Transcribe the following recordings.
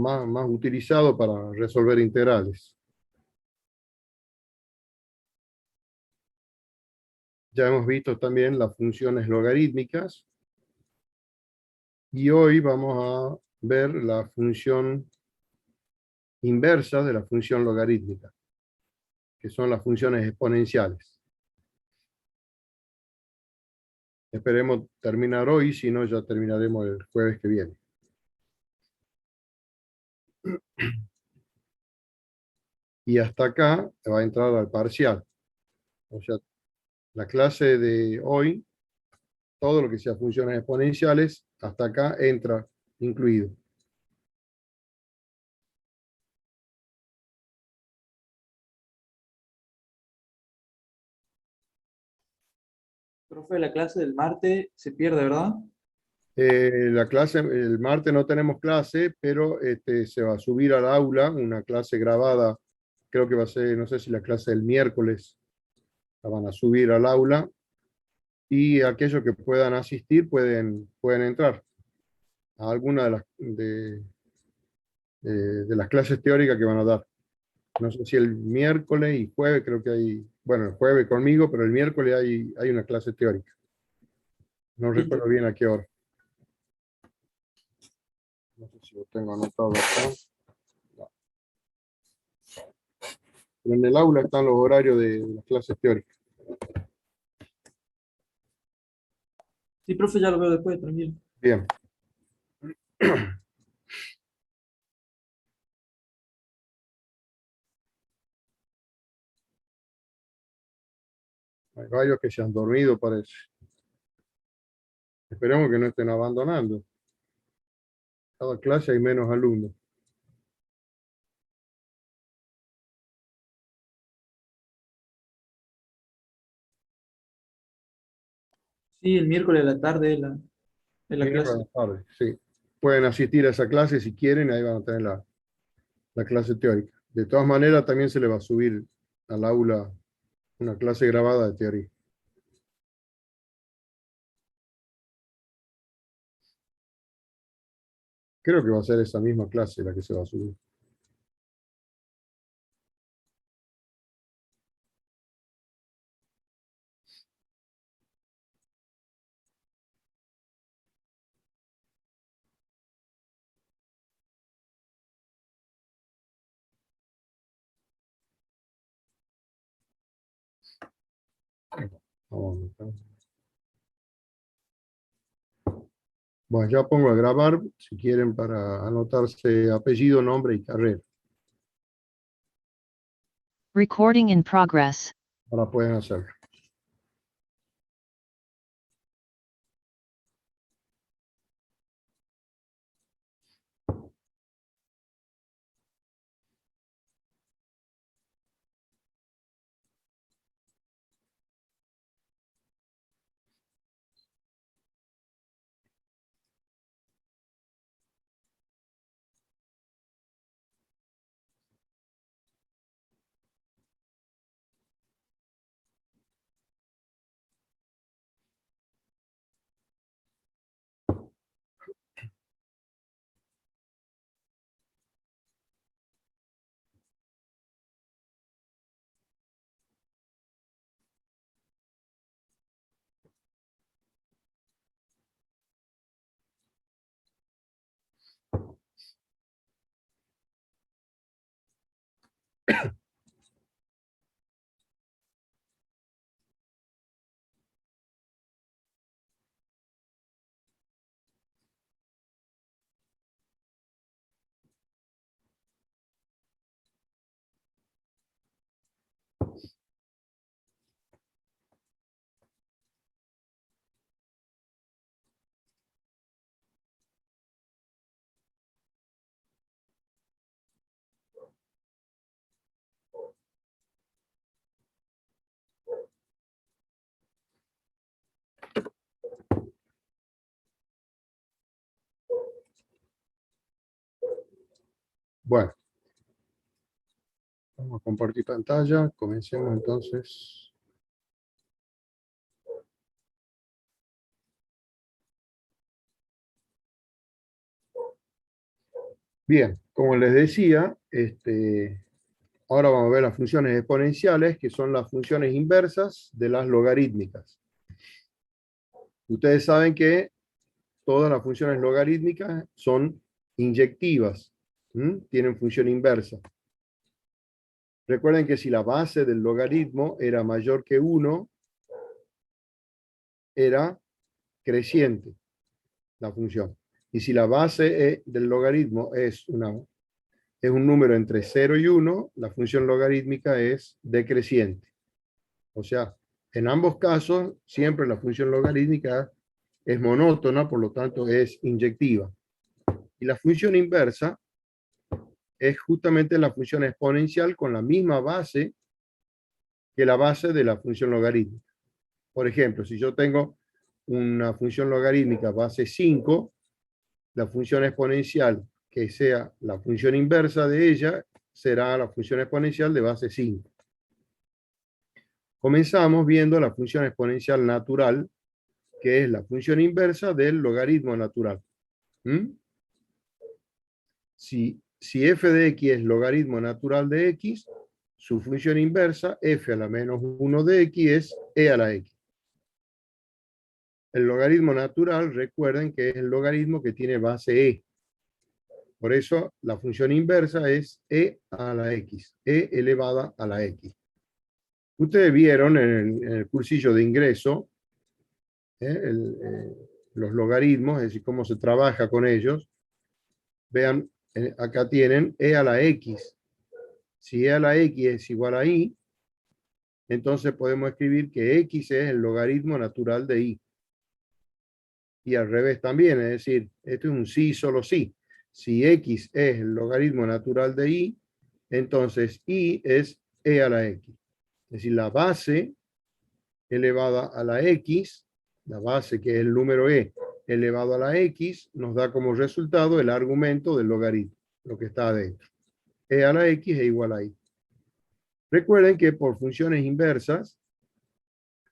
más utilizado para resolver integrales. Ya hemos visto también las funciones logarítmicas. Y hoy vamos a ver la función inversa de la función logarítmica, que son las funciones exponenciales. Esperemos terminar hoy, si no ya terminaremos el jueves que viene. Y hasta acá va a entrar al parcial. O sea, la clase de hoy, todo lo que sea funciones exponenciales, hasta acá entra incluido. Profe, la clase del martes se pierde, ¿verdad? La clase, el martes no tenemos clase, pero se va a subir al aula una clase grabada, creo que va a ser, no sé si la clase del miércoles, la van a subir al aula, y aquellos que puedan asistir pueden entrar a alguna de las clases teóricas que van a dar. No sé si el miércoles y jueves, creo que hay, bueno, el jueves conmigo, pero el miércoles hay una clase teórica. No recuerdo bien a qué hora. No sé si lo tengo anotado acá. No. Pero en el aula están los horarios de las clases teóricas. Sí, profe, ya lo veo después, tranquilo. Bien. Hay varios que se han dormido, parece. Esperemos que no estén abandonando. Cada clase hay menos alumnos. Sí, el miércoles de la tarde de la Miércoles a clase. la tarde, sí. Pueden asistir a esa clase si quieren, ahí van a tener la clase teórica. De todas maneras, también se le va a subir al aula una clase grabada de teoría. Creo que va a ser esa misma clase la que se va a subir. Vamos a anotar. Bueno, ya pongo a grabar, si quieren, para anotarse apellido, nombre y carrera. Recording in progress. Ahora pueden hacerlo. Bueno, vamos a compartir pantalla. Comencemos entonces. Bien, Como les decía, ahora vamos a ver las funciones exponenciales, que son las funciones inversas de las logarítmicas. Ustedes saben que todas las funciones logarítmicas son inyectivas, tienen función inversa. Recuerden que si la base del logaritmo era mayor que 1, era creciente la función. Y si la base del logaritmo es un número entre 0 y 1, la función logarítmica es decreciente. O sea, en ambos casos, siempre la función logarítmica es monótona, por lo tanto es inyectiva. Y la función inversa es justamente la función exponencial con la misma base que la base de la función logarítmica. Por ejemplo, si yo tengo una función logarítmica base 5, la función exponencial que sea la función inversa de ella será la función exponencial de base 5. Comenzamos viendo la función exponencial natural, que es la función inversa del logaritmo natural. Si f de x es logaritmo natural de x, su función inversa, f a la menos 1 de x, es e a la x. El logaritmo natural, recuerden que es el logaritmo que tiene base e. Por eso la función inversa es e a la x, e elevada a la x. Ustedes vieron en el cursillo de ingreso los logaritmos, es decir, cómo se trabaja con ellos. Vean, acá tienen e a la x. Si e a la x es igual a y, entonces podemos escribir que x es el logaritmo natural de y. Y al revés también, es decir, esto es un sí, solo sí. Si x es el logaritmo natural de y, entonces y es e a la x. Es decir, la base elevada a la x, la base que es el número e elevado a la x, nos da como resultado el argumento del logaritmo, lo que está adentro. E a la x es igual a y. Recuerden que por funciones inversas,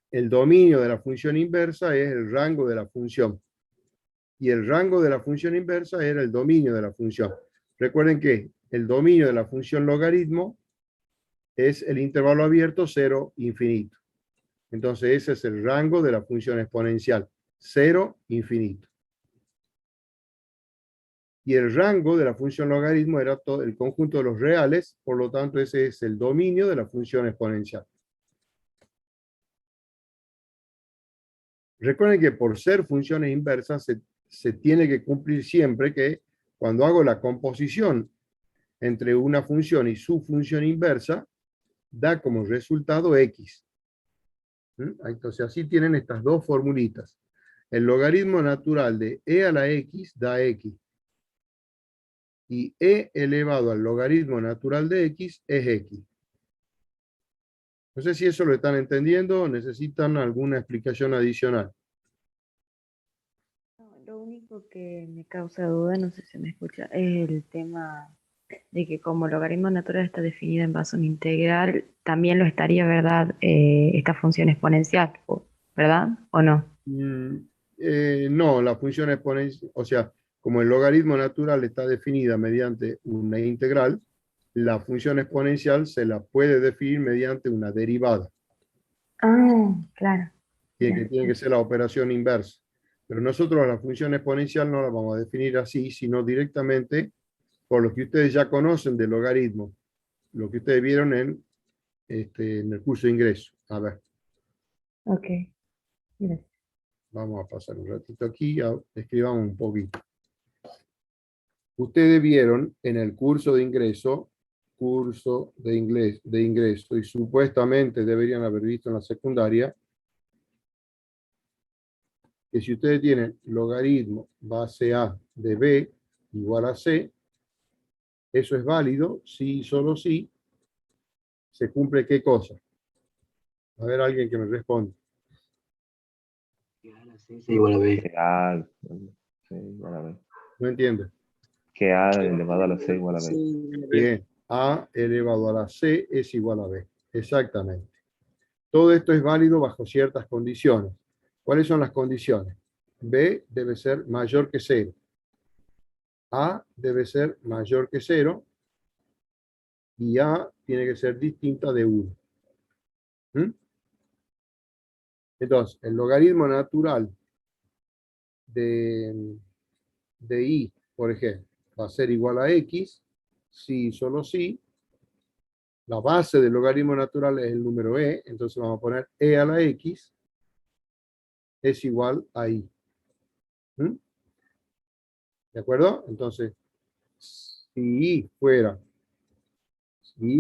el dominio de la función inversa es el rango de la función. Y el rango de la función inversa era el dominio de la función. Recuerden que el dominio de la función logaritmo es el intervalo abierto 0, infinito. Entonces ese es el rango de la función exponencial, 0, infinito. Y el rango de la función logaritmo era todo el conjunto de los reales, por lo tanto ese es el dominio de la función exponencial. Recuerden que por ser funciones inversas se tiene que cumplir siempre que cuando hago la composición entre una función y su función inversa, da como resultado x. Entonces así tienen estas dos formulitas. El logaritmo natural de e a la x da x. Y e elevado al logaritmo natural de x es x. No sé si eso lo están entendiendo o necesitan alguna explicación adicional. No, lo único que me causa duda, no sé si me escucha, es el tema de que como logaritmo natural está definido en base a un integral, también lo estaría, ¿verdad? Esta función exponencial, ¿verdad? ¿O no? No, la función exponencial, o sea, como el logaritmo natural está definida mediante una integral, la función exponencial se la puede definir mediante una derivada. Ah, claro. Que tiene que ser la operación inversa. Pero nosotros la función exponencial no la vamos a definir así, sino directamente por lo que ustedes ya conocen del logaritmo, lo que ustedes vieron en el curso de ingreso. A ver, Ok, gracias. vamos a pasar un ratito aquí, escribamos un poquito. Ustedes vieron en el curso de ingreso, de ingreso, y supuestamente deberían haber visto en la secundaria, que si ustedes tienen logaritmo base A de B igual a C, eso es válido si y solo si se cumple qué cosa. A ver, alguien que me responda. Que A a la C es igual a B. Que A, C igual a B. No entiendo. Que A elevado a la C igual a B. Bien, A elevado a la C es igual a B. Exactamente. Todo esto es válido bajo ciertas condiciones. ¿Cuáles son las condiciones? B debe ser mayor que 0. A debe ser mayor que 0 y A tiene que ser distinta de 1. ¿Mm? Entonces, el logaritmo natural de I, por ejemplo, va a ser igual a X, si y solo si. La base del logaritmo natural es el número E, entonces vamos a poner E a la X es igual a I. ¿Mm? ¿De acuerdo? Entonces, si I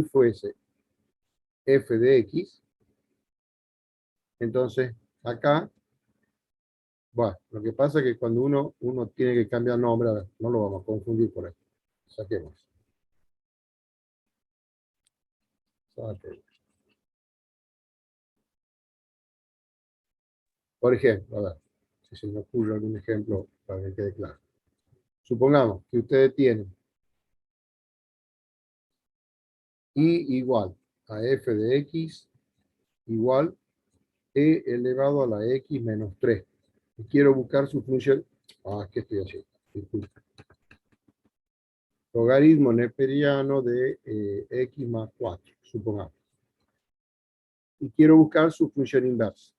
fuese f de X, entonces acá, bueno, lo que pasa es que cuando uno tiene que cambiar nombre, a ver, no lo vamos a confundir por esto. Saquemos. Por ejemplo, a ver, si se me ocurre algún ejemplo para que quede claro. Supongamos que ustedes tienen I igual a f de X igual E elevado a la X menos 3. Y quiero buscar su función. ¿Qué estoy haciendo? Disculpe. Logaritmo neperiano de X más 4, supongamos. Y quiero buscar su función inversa.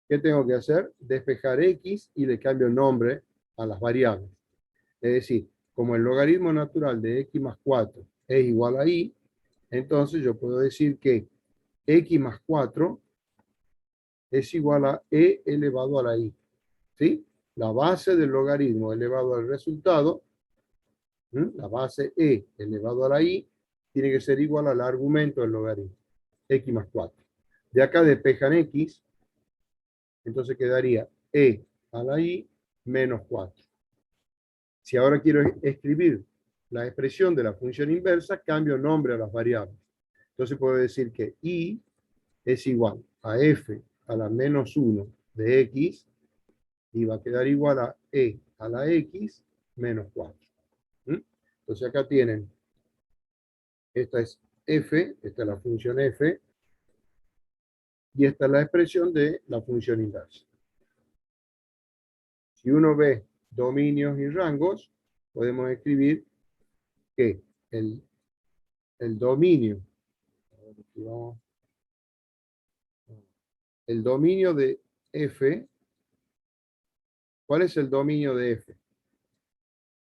¿Qué tengo que hacer? Despejar X y le cambio el nombre a las variables. Es decir, como el logaritmo natural de X más 4 es igual a Y, entonces yo puedo decir que X más 4 es igual a E elevado a la Y. ¿Sí? La base del logaritmo elevado al resultado, la base E elevado a la Y, tiene que ser igual al argumento del logaritmo, X más 4. De acá despejan X, entonces quedaría E a la Y menos 4. Si ahora quiero escribir la expresión de la función inversa, cambio nombre a las variables. Entonces puedo decir que Y es igual a F a la menos 1 de X y va a quedar igual a E a la X menos 4. Entonces acá tienen, esta es F, esta es la función F, y esta es la expresión de la función inversa. Si uno ve dominios y rangos, podemos escribir que el dominio, el dominio de F, ¿cuál es el dominio de F?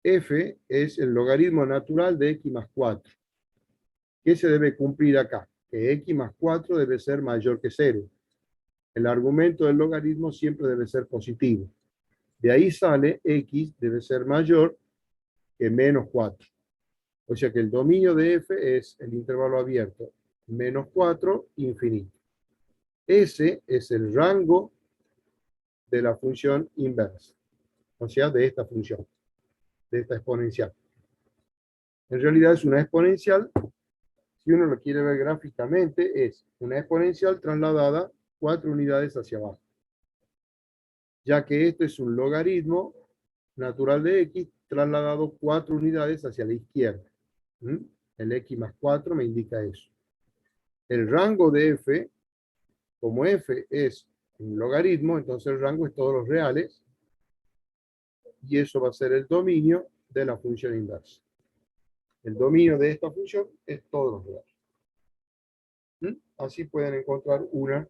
F es el logaritmo natural de X más 4. ¿Qué se debe cumplir acá? Que X más 4 debe ser mayor que 0. El argumento del logaritmo siempre debe ser positivo. De ahí sale X debe ser mayor que menos 4. O sea que el dominio de F es el intervalo abierto menos 4, infinito. Ese es el rango de la función inversa. O sea, de esta función, de esta exponencial. En realidad es una exponencial. Si uno lo quiere ver gráficamente, es una exponencial trasladada 4 unidades hacia abajo. Ya que esto es un logaritmo natural de X trasladado 4 unidades hacia la izquierda. El X más 4 me indica eso. El rango de F, como F es un logaritmo, entonces el rango es todos los reales. Y eso va a ser el dominio de la función inversa. El dominio de esta función es todos los reales. Así pueden encontrar una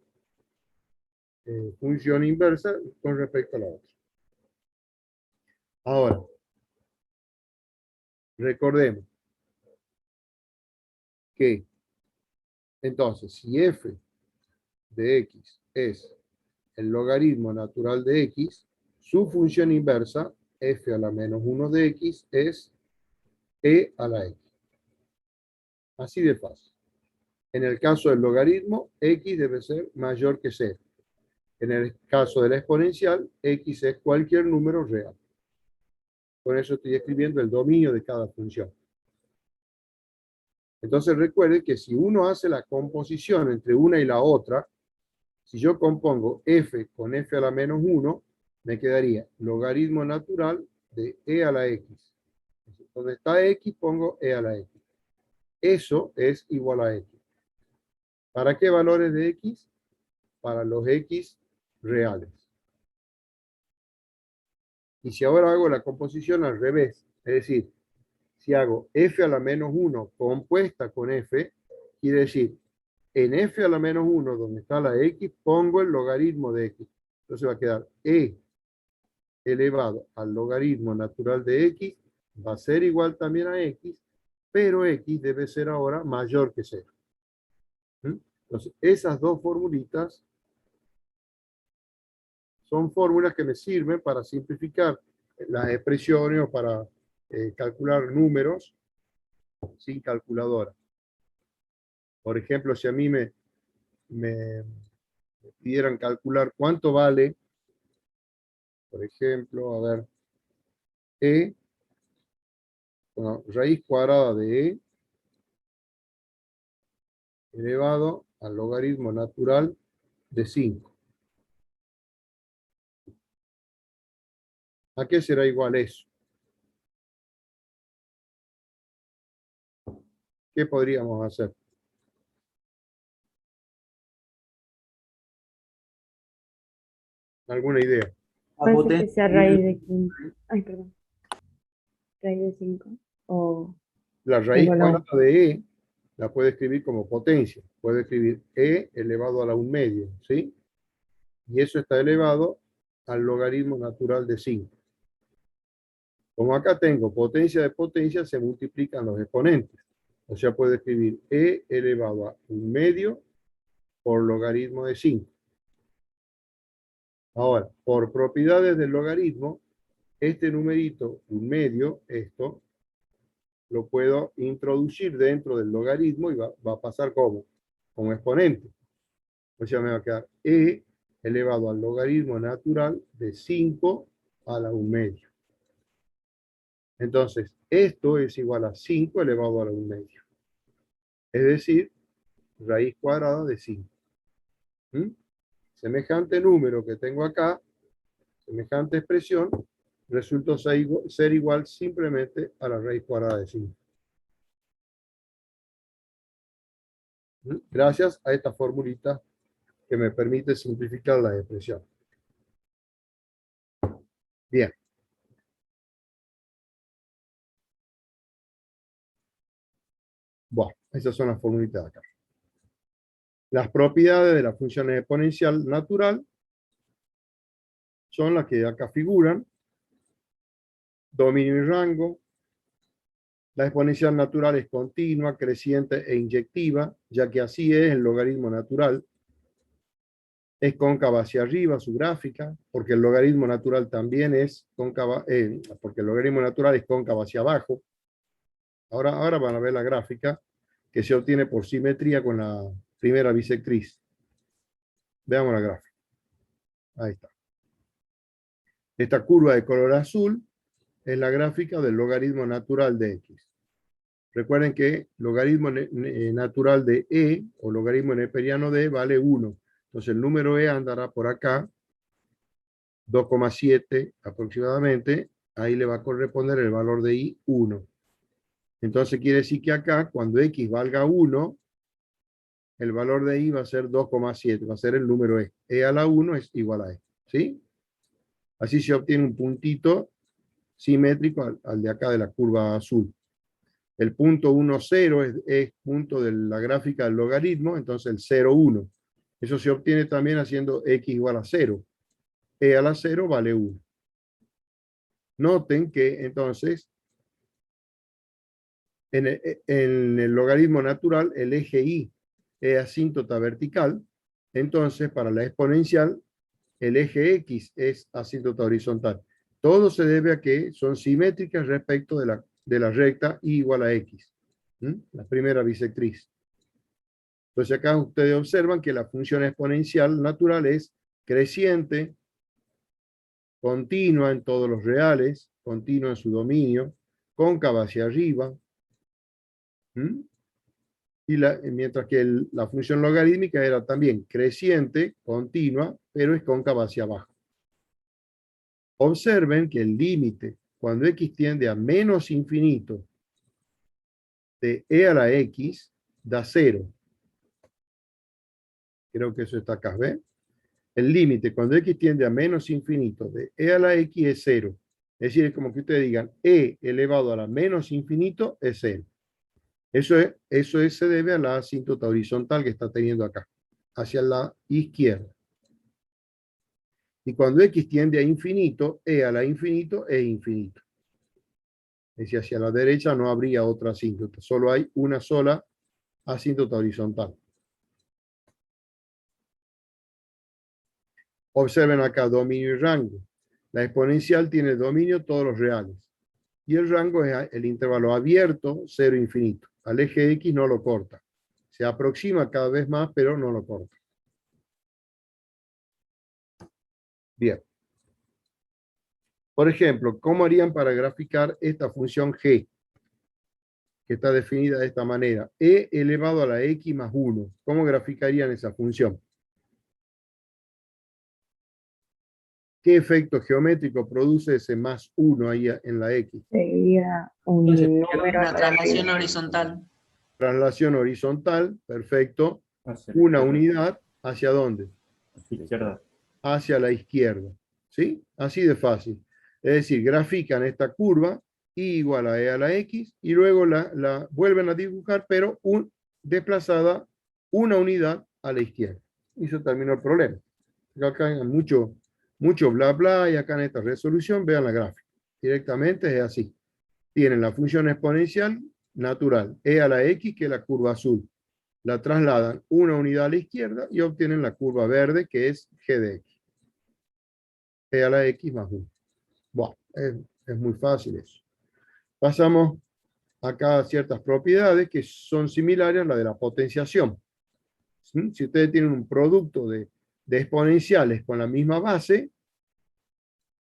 función inversa con respecto a la otra. Ahora, recordemos que entonces si f de x es el logaritmo natural de x, su función inversa, f a la menos 1 de x, es e a la x. Así de fácil. En el caso del logaritmo, x debe ser mayor que 0. En el caso de la exponencial, x es cualquier número real. Por eso estoy escribiendo el dominio de cada función. Entonces recuerde que si uno hace la composición entre una y la otra, si yo compongo f con f a la menos 1, me quedaría logaritmo natural de e a la x. Donde está x, pongo e a la x. Eso es igual a x. ¿Para qué valores de x? Para los x reales. Y si ahora hago la composición al revés, Es decir, si hago f a la menos 1 compuesta con f, quiere decir, en f a la menos 1, donde está la x, pongo el logaritmo de x. Entonces va a quedar e elevado al logaritmo natural de x, va a ser igual también a x, pero x debe ser ahora mayor que 0. Entonces, esas dos formulitas son fórmulas que me sirven para simplificar las expresiones o para calcular números sin calculadora. Por ejemplo, si a mí me pidieran calcular cuánto vale, por ejemplo, a ver, bueno, raíz cuadrada de e elevado al logaritmo natural de 5. ¿A qué será igual eso? ¿Qué podríamos hacer? ¿Alguna idea? La Puede ser que potencia sea raíz de 5. Ay, perdón. Raíz de 5. O La raíz igual a 1. cuadrada de e la puede escribir como potencia. Puede escribir e elevado a la 1 medio, ¿sí? Y eso está elevado al logaritmo natural de 5. Como acá tengo potencia de potencia, se multiplican los exponentes. O sea, puedo escribir e elevado a 1 medio por logaritmo de 5. Ahora, por propiedades del logaritmo, este numerito 1 medio, esto, lo puedo introducir dentro del logaritmo y va a pasar como exponente. O sea, me va a quedar e elevado al logaritmo natural de 5 a la 1 medio. Entonces, esto es igual a 5 elevado a la 1 medio. Es decir, raíz cuadrada de 5. Semejante número que tengo acá, semejante expresión, resulta ser igual simplemente a la raíz cuadrada de 5. Gracias a esta formulita que me permite simplificar la expresión. Bien. Bueno, esas son las formulitas de acá. Las propiedades de la función exponencial natural son las que acá figuran. Dominio y rango. La exponencial natural es continua, creciente e inyectiva, ya que así es el logaritmo natural. Es cóncava hacia arriba su gráfica, porque el logaritmo natural también es cóncava, porque el logaritmo natural es cóncavo hacia abajo. Ahora van a ver la gráfica que se obtiene por simetría con la primera bisectriz. Veamos la gráfica. Ahí está. Esta curva de color azul es la gráfica del logaritmo natural de x. Recuerden que logaritmo natural de e o logaritmo neperiano de vale 1. Entonces el número e andará por acá, 2,7 aproximadamente. Ahí le va a corresponder el valor de i 1. Entonces quiere decir que acá, cuando x valga 1, el valor de i va a ser 2,7, va a ser el número e. E a la 1 es igual a e. ¿Sí? Así se obtiene un puntito simétrico al de acá de la curva azul. El punto 1, 0 es punto de la gráfica del logaritmo, entonces el 0, 1. Eso se obtiene también haciendo x igual a 0. E a la 0 vale 1. Noten que entonces en el logaritmo natural el eje y es asíntota vertical, entonces para la exponencial el eje x es asíntota horizontal. Todo se debe a que son simétricas respecto de la recta y igual a x. La primera bisectriz. Entonces acá ustedes observan que la función exponencial natural es creciente, continua en todos los reales, continua en su dominio, cóncava hacia arriba, y mientras que la función logarítmica era también creciente, continua, pero es cóncava hacia abajo. Observen que el límite, cuando x tiende a menos infinito de e a la x, da 0. Creo que eso está acá, ¿ven? El límite, cuando x tiende a menos infinito de e a la x es 0. Es decir, es como que ustedes digan e elevado a la menos infinito es n. Se debe a la asíntota horizontal que está teniendo acá, hacia la izquierda. Y cuando x tiende a infinito, e a la infinito es infinito. Es decir, hacia la derecha no habría otra asíntota, solo hay una sola asíntota horizontal. Observen acá dominio y rango. La exponencial tiene dominio todos los reales. Y el rango es el intervalo abierto, 0 infinito. Al eje X no lo corta. Se aproxima cada vez más, pero no lo corta. Bien. Por ejemplo, ¿cómo harían para graficar esta función g? Que está definida de esta manera. E elevado a la x más 1. ¿Cómo graficarían esa función? ¿Qué efecto geométrico produce ese más 1 ahí en la x? Sería un Entonces, número Una traslación relativo. horizontal. Traslación horizontal, perfecto. hacia la Una izquierda, unidad, ¿hacia dónde? hacia la izquierda. Hacia la izquierda. ¿Sí? Así de fácil. Es decir, grafican esta curva, y igual a e a la x, y luego la vuelven a dibujar, pero desplazada una unidad a la izquierda. Y eso terminó el problema. Acá hay mucho bla bla, y acá en esta resolución vean la gráfica. Directamente es así. Tienen la función exponencial natural, e a la x, que es la curva azul. La trasladan una unidad a la izquierda y obtienen la curva verde, que es g de x. E a la x más 1. Bueno, es muy fácil eso. Pasamos acá a ciertas propiedades que son similares a la de la potenciación. ¿Sí? Si ustedes tienen un producto de exponenciales con la misma base,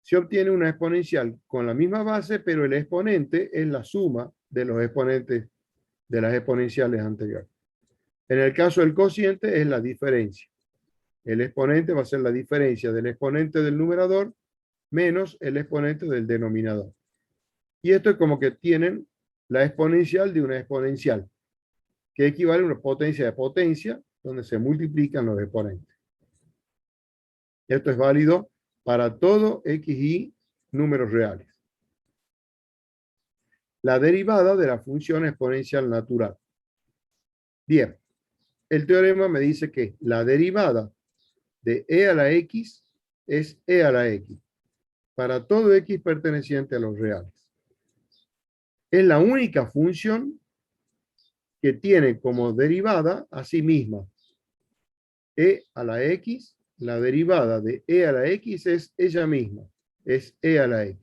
se obtiene una exponencial con la misma base, pero el exponente es la suma de los exponentes de las exponenciales anteriores. En el caso del cociente es la diferencia. El exponente va a ser la diferencia del exponente del numerador menos el exponente del denominador. Y esto es como que tienen la exponencial de una exponencial, que equivale a una potencia de potencia, donde se multiplican los exponentes. Esto es válido para todo x y números reales. La derivada de la función exponencial natural. Bien, el teorema me dice que la derivada de e a la x es e a la x, para todo x perteneciente a los reales. Es la única función que tiene como derivada a sí misma e a la x. La derivada de e a la x es ella misma, es e a la x.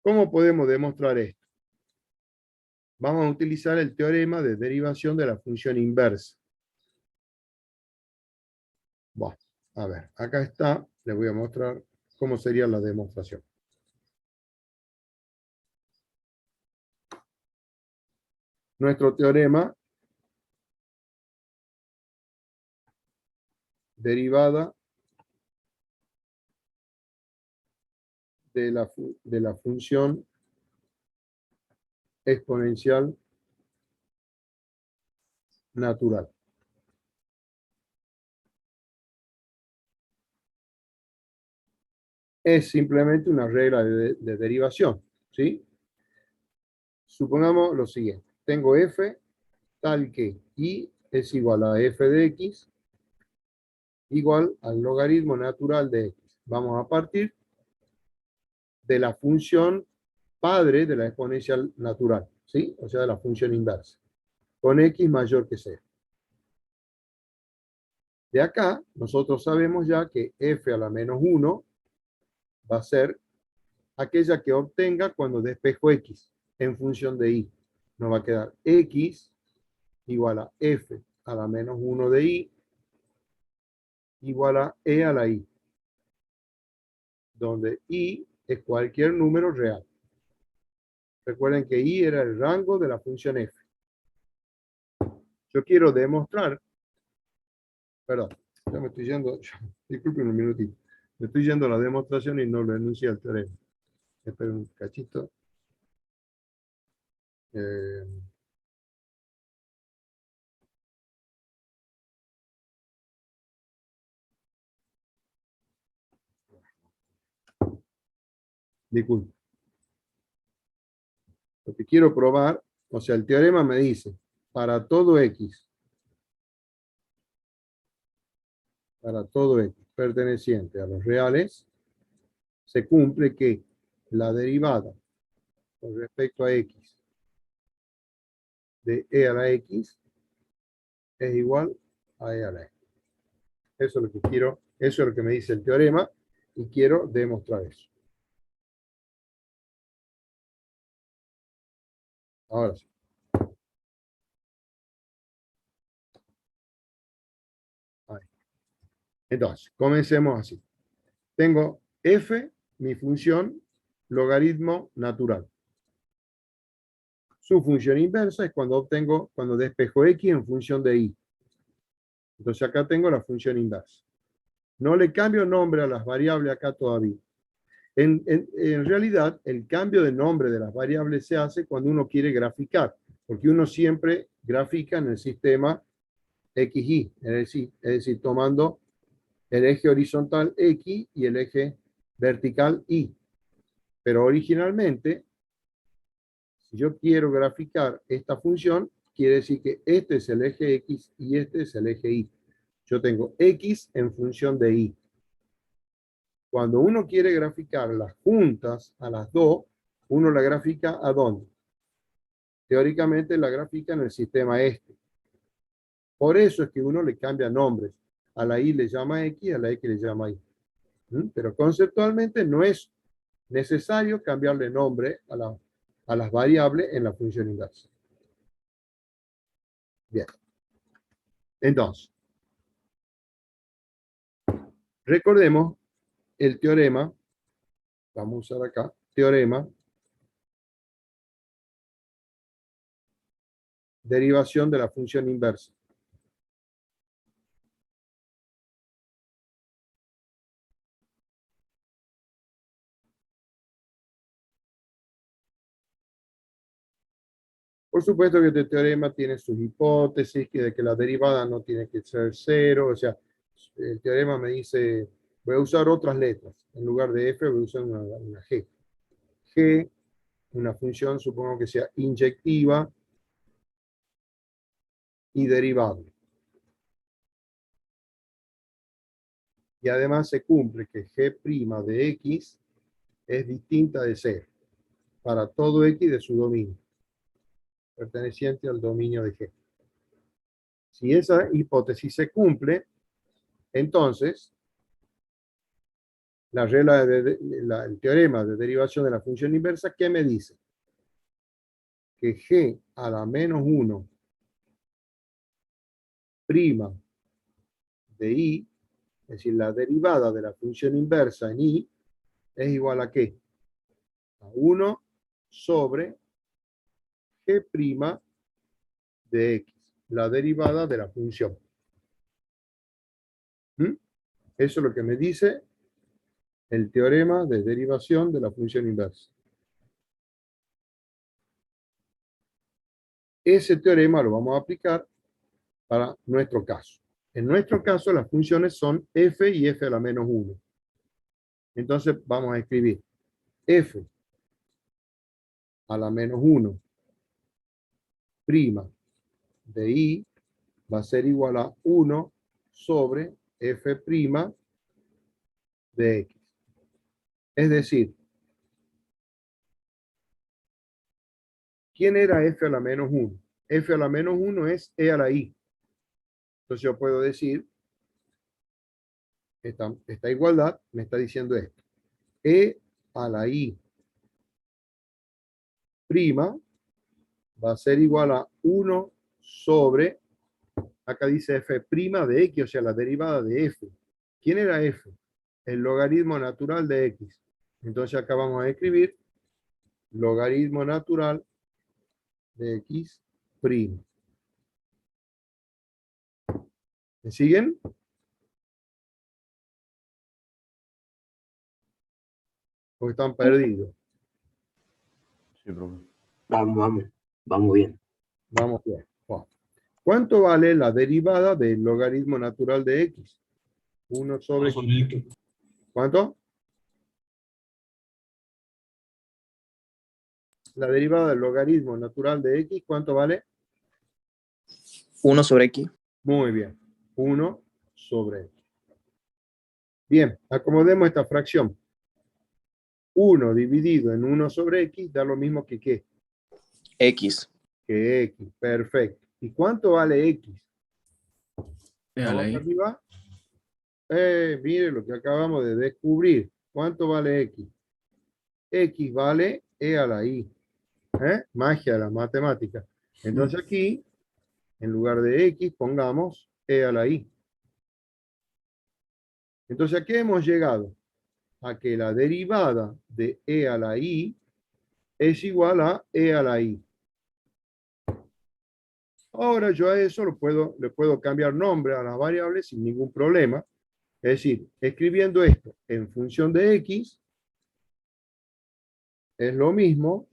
¿Cómo podemos demostrar esto? Vamos a utilizar el teorema de derivación de la función inversa. Bueno, a ver, acá está, les voy a mostrar cómo sería la demostración. Nuestro teorema, derivada de la función exponencial natural. Es simplemente una regla de derivación, ¿sí? Supongamos lo siguiente. Tengo f tal que y es igual a f de x igual al logaritmo natural de x. Vamos a partir de la función padre de la exponencial natural, ¿sí? O sea, de la función inversa, con x mayor que 0. De acá, nosotros sabemos ya que f a la menos 1 va a ser aquella que obtenga cuando despejo x en función de y. Nos va a quedar x igual a f a la menos 1 de y igual a e a la y, donde y es cualquier número real. Recuerden que y era el rango de la función f. Yo quiero demostrar, perdón, ya me estoy yendo, disculpen un minutito, me estoy yendo a la demostración y no lo enuncié al teorema. Esperen un cachito. Disculpe. Lo que quiero probar, o sea, el teorema me dice, para todo X perteneciente a los reales, se cumple que la derivada con respecto a X de E a la X es igual a E a la X. Eso es lo que quiero, eso es lo que me dice el teorema y quiero demostrar eso. Ahora sí. Ahí. Entonces, comencemos así. Tengo f, mi función, logaritmo natural. Su función inversa es cuando despejo x en función de y. Entonces acá tengo la función inversa. No le cambio nombre a las variables acá todavía. En realidad, el cambio de nombre de las variables se hace cuando uno quiere graficar, porque uno siempre grafica en el sistema XY, es decir, tomando el eje horizontal X y el eje vertical Y. Pero originalmente, si yo quiero graficar esta función, quiere decir que este es el eje X y este es el eje Y. Yo tengo X en función de Y. Cuando uno quiere graficar las juntas a las dos, uno la grafica ¿a dónde? Teóricamente la grafica en el sistema este. Por eso es que uno le cambia nombres. A la Y le llama X, a la X le llama Y. Pero conceptualmente no es necesario cambiarle nombre a las variables en la función inversa. Bien. Entonces, recordemos el teorema, vamos a usar acá, teorema, derivación de la función inversa. Por supuesto que este teorema tiene sus hipótesis, que de que la derivada no tiene que ser cero, o sea, el teorema me dice, voy a usar otras letras, en lugar de f voy a usar una g. G, una función, supongo que sea inyectiva y derivable. Y además se cumple que g' de x es distinta de 0 para todo x de su dominio, perteneciente al dominio de g. Si esa hipótesis se cumple, entonces la regla el teorema de derivación de la función inversa, ¿qué me dice? Que g a la menos 1 prima de y, es decir, la derivada de la función inversa en y, es igual a ¿qué? A 1 sobre g' de x, la derivada de la función. Eso es lo que me dice el teorema de derivación de la función inversa. Ese teorema lo vamos a aplicar para nuestro caso. En nuestro caso, las funciones son f y f a la menos 1. Entonces, vamos a escribir f a la menos 1 prima de y va a ser igual a 1 sobre f' de x. Es decir, ¿quién era f a la menos 1? F a la menos 1 es e a la y. Entonces yo puedo decir, esta igualdad me está diciendo esto. E a la y prima va a ser igual a 1 sobre, acá dice f' de x, o sea, la derivada de f. ¿Quién era f? El logaritmo natural de x. Entonces acá vamos a escribir logaritmo natural de x prima. ¿Me siguen? ¿O están perdidos? Sí, profe. Vamos bien. Vamos bien. Wow. ¿Cuánto vale la derivada del logaritmo natural de x? 1 sobre... ¿Cuánto? La derivada del logaritmo natural de x, ¿cuánto vale? 1 sobre X. Muy bien. 1 sobre x. Bien, acomodemos esta fracción. 1 dividido en 1 sobre x da lo mismo que ¿qué? X. Que x. Perfecto. ¿Y cuánto vale x? Déjala Vamos ahí. arriba. Mire lo que acabamos de descubrir. ¿Cuánto vale x? X vale e a la i. Magia de la matemática. Entonces aquí, en lugar de x, pongamos e a la i. Entonces, ¿a qué hemos llegado? A que la derivada de e a la i es igual a e a la i. Ahora yo a eso le puedo cambiar nombre a las variables sin ningún problema. Es decir, escribiendo esto en función de x, es lo mismo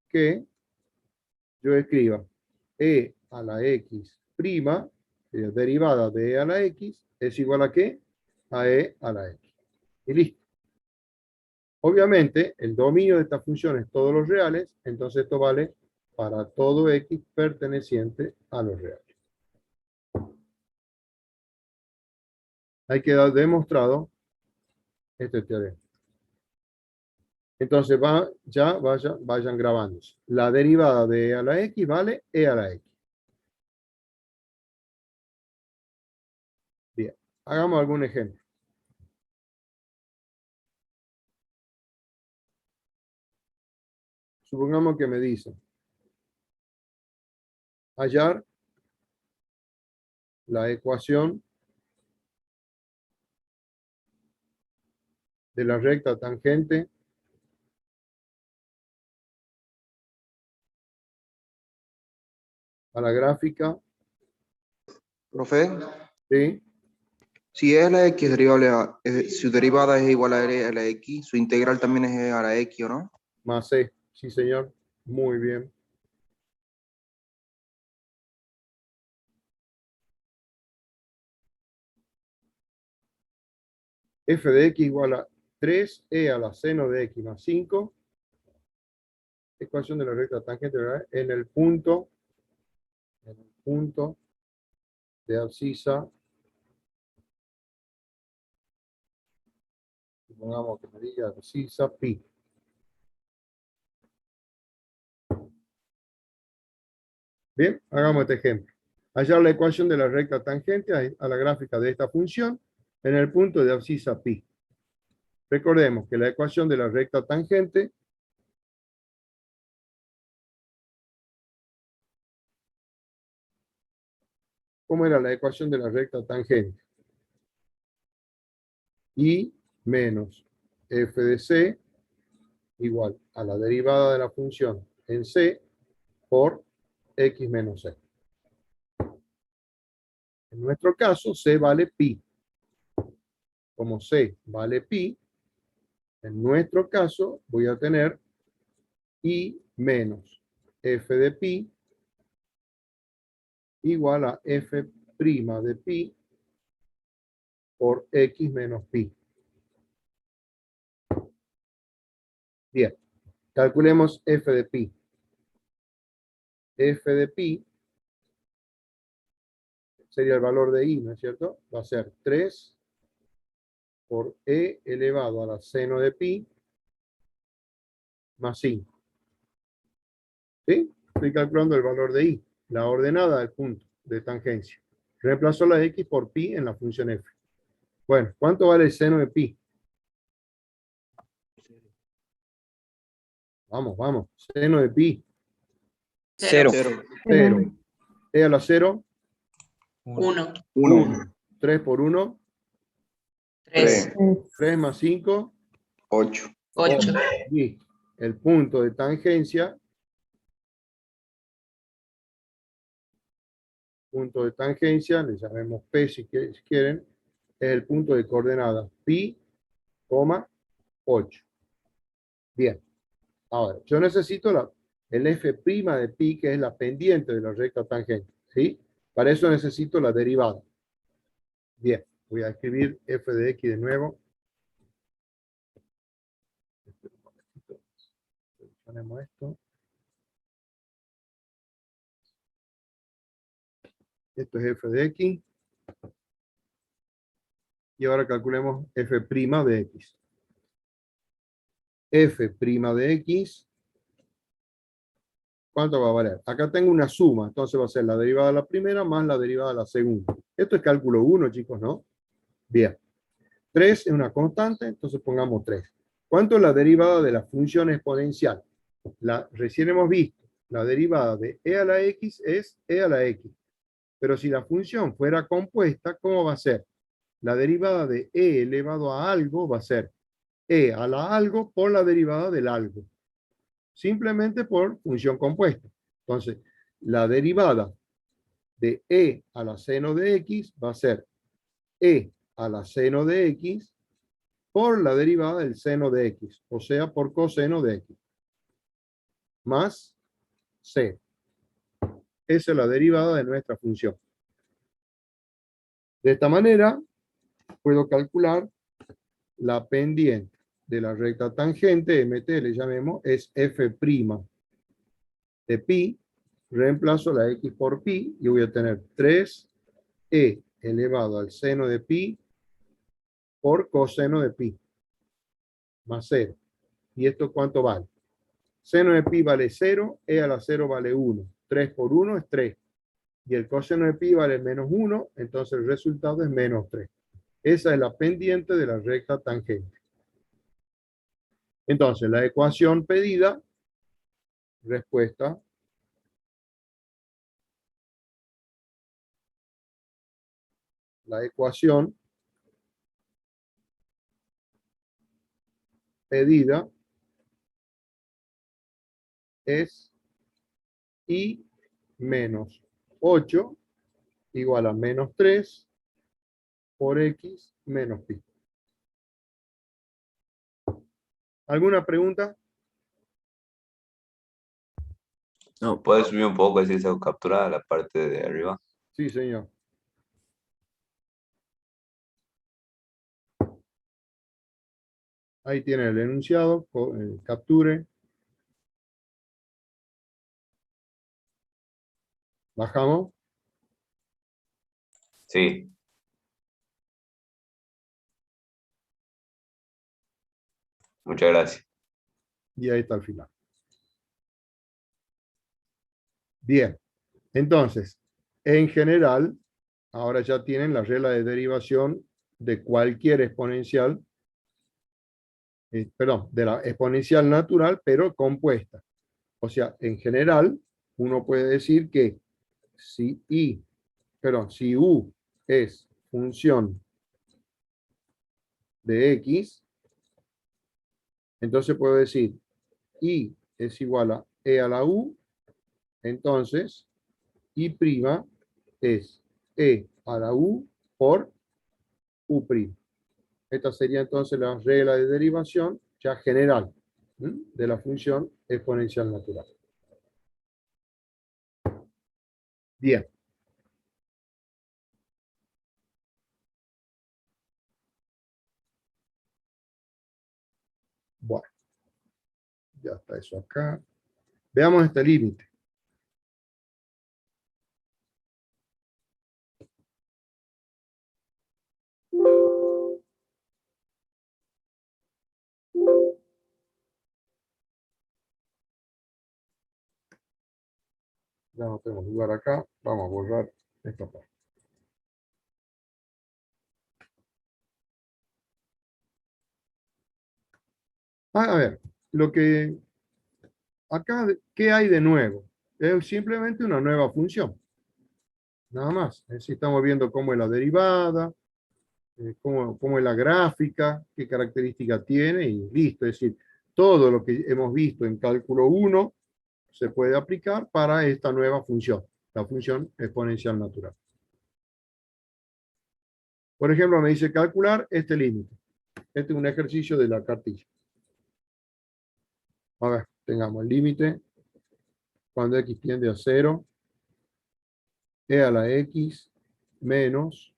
que yo escriba e a la x prima, derivada de e a la x, es igual a ¿qué? A e a la x. Y listo. Obviamente, el dominio de esta función es todos los reales, entonces esto vale para todo x perteneciente a los reales. Hay que dar demostrado este teorema. Entonces vayan grabándose. La derivada de e a la x vale e a la x. Bien, hagamos algún ejemplo. Supongamos que me dicen hallar la ecuación de la recta tangente a la gráfica Profe, de, si es la x derivable su derivada es igual a r a la x, su integral también es a la x, ¿o no? más c. Sí, señor. Muy bien. F de x igual a 3e a la seno de x más 5. Ecuación de la recta tangente, ¿verdad? En el punto de abscisa. Supongamos que me diga abscisa pi. Bien, hagamos este ejemplo. Hallar la ecuación de la recta tangente a la gráfica de esta función en el punto de abscisa pi. Recordemos que la ecuación de la recta tangente ¿cómo era la ecuación de la recta tangente? I menos f de c igual a la derivada de la función en c por x menos c. En nuestro caso, c vale pi. Como c vale pi, en nuestro caso voy a tener i menos f de pi igual a f' de pi por x menos pi. Bien, calculemos f de pi. F de pi sería el valor de i, ¿no es cierto? Va a ser 3 por e elevado a la seno de pi más 5. ¿Sí? Estoy calculando el valor de i, la ordenada del punto de tangencia. Reemplazo la x por pi en la función f. Bueno, ¿cuánto vale el seno de pi? Vamos, vamos. Seno de pi, 0. 0. E a la 0, 1. 1, 3 por 1, 3, 3 más 5, 8. 8. Listo. El punto de tangencia, le llamemos P si quieren, es el punto de coordenada pi, 8. Bien. Ahora, yo necesito el f' de pi, que es la pendiente de la recta tangente. ¿Sí? Para eso necesito la derivada. Bien, voy a escribir f de x de nuevo. Ponemos esto. Esto es f de x. Y ahora calculemos f' de x. F' de x. ¿Cuánto va a valer? Acá tengo una suma, entonces va a ser la derivada de la primera más la derivada de la segunda. Esto es cálculo 1, chicos, ¿no? Bien. 3 es una constante, entonces pongamos 3. ¿Cuánto es la derivada de la función exponencial? Recién hemos visto, la derivada de e a la x es e a la x. Pero si la función fuera compuesta, ¿cómo va a ser? La derivada de e elevado a algo va a ser e a la algo por la derivada del algo. Simplemente por función compuesta. Entonces, la derivada de e a la seno de x va a ser e a la seno de x por la derivada del seno de x, o sea, por coseno de x, más c. Esa es la derivada de nuestra función. De esta manera, puedo calcular la pendiente de la recta tangente, MT le llamemos, es f' de pi. Reemplazo la x por pi y voy a tener 3e elevado al seno de pi por coseno de pi, más 0. ¿Y esto cuánto vale? Seno de pi vale 0, e a la 0 vale 1. 3 por 1 es 3. Y el coseno de pi vale menos 1, entonces el resultado es menos 3. Esa es la pendiente de la recta tangente. Entonces, la ecuación pedida, respuesta, la ecuación pedida es y menos 8 igual a menos 3 por x menos pi. ¿Alguna pregunta? No, puedes subir un poco así esa captura a la parte de arriba. Sí, señor. Ahí tiene el enunciado, capture. Bajamos. Sí. Muchas gracias. Y ahí está el final. Bien. Entonces, en general, ahora ya tienen la regla de derivación de cualquier exponencial, perdón, de la exponencial natural, pero compuesta. O sea, en general, uno puede decir que si si u es función de x, entonces puedo decir i es igual a e a la u, entonces i' es e a la u por u'. Esta sería entonces la regla de derivación ya general de la función exponencial natural. Bien. Bueno, ya está eso acá. Veamos este límite. Ya no tenemos lugar acá. Vamos a borrar esta parte. A ver, lo que acá, ¿qué hay de nuevo? Es simplemente una nueva función. Nada más. Es decir, estamos viendo cómo es la derivada, cómo es la gráfica, qué característica tiene y listo. Es decir, todo lo que hemos visto en cálculo 1 se puede aplicar para esta nueva función, la función exponencial natural. Por ejemplo, me dice calcular este límite. Este es un ejercicio de la cartilla. A ver, tengamos el límite cuando x tiende a 0, e a la x menos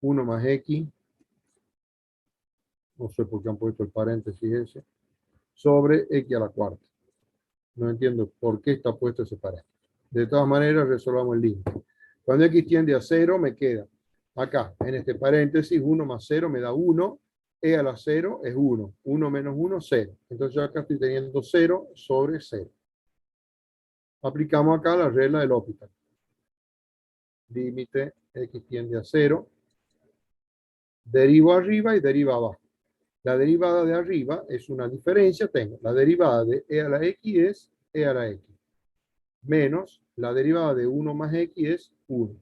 1 más x, no sé por qué han puesto el paréntesis ese, sobre x a la cuarta. No entiendo por qué está puesto separado. De todas maneras, resolvamos el límite. Cuando x tiende a 0, me queda acá, en este paréntesis, 1 más 0 me da 1. E a la 0 es 1. 1 menos 1, 0. Entonces yo acá estoy teniendo 0 sobre 0. Aplicamos acá la regla del L'Hopital. Límite x tiende a 0. Derivo arriba y deriva abajo. La derivada de arriba es una diferencia. Tengo la derivada de e a la x es e a la x. Menos la derivada de 1 más x es 1.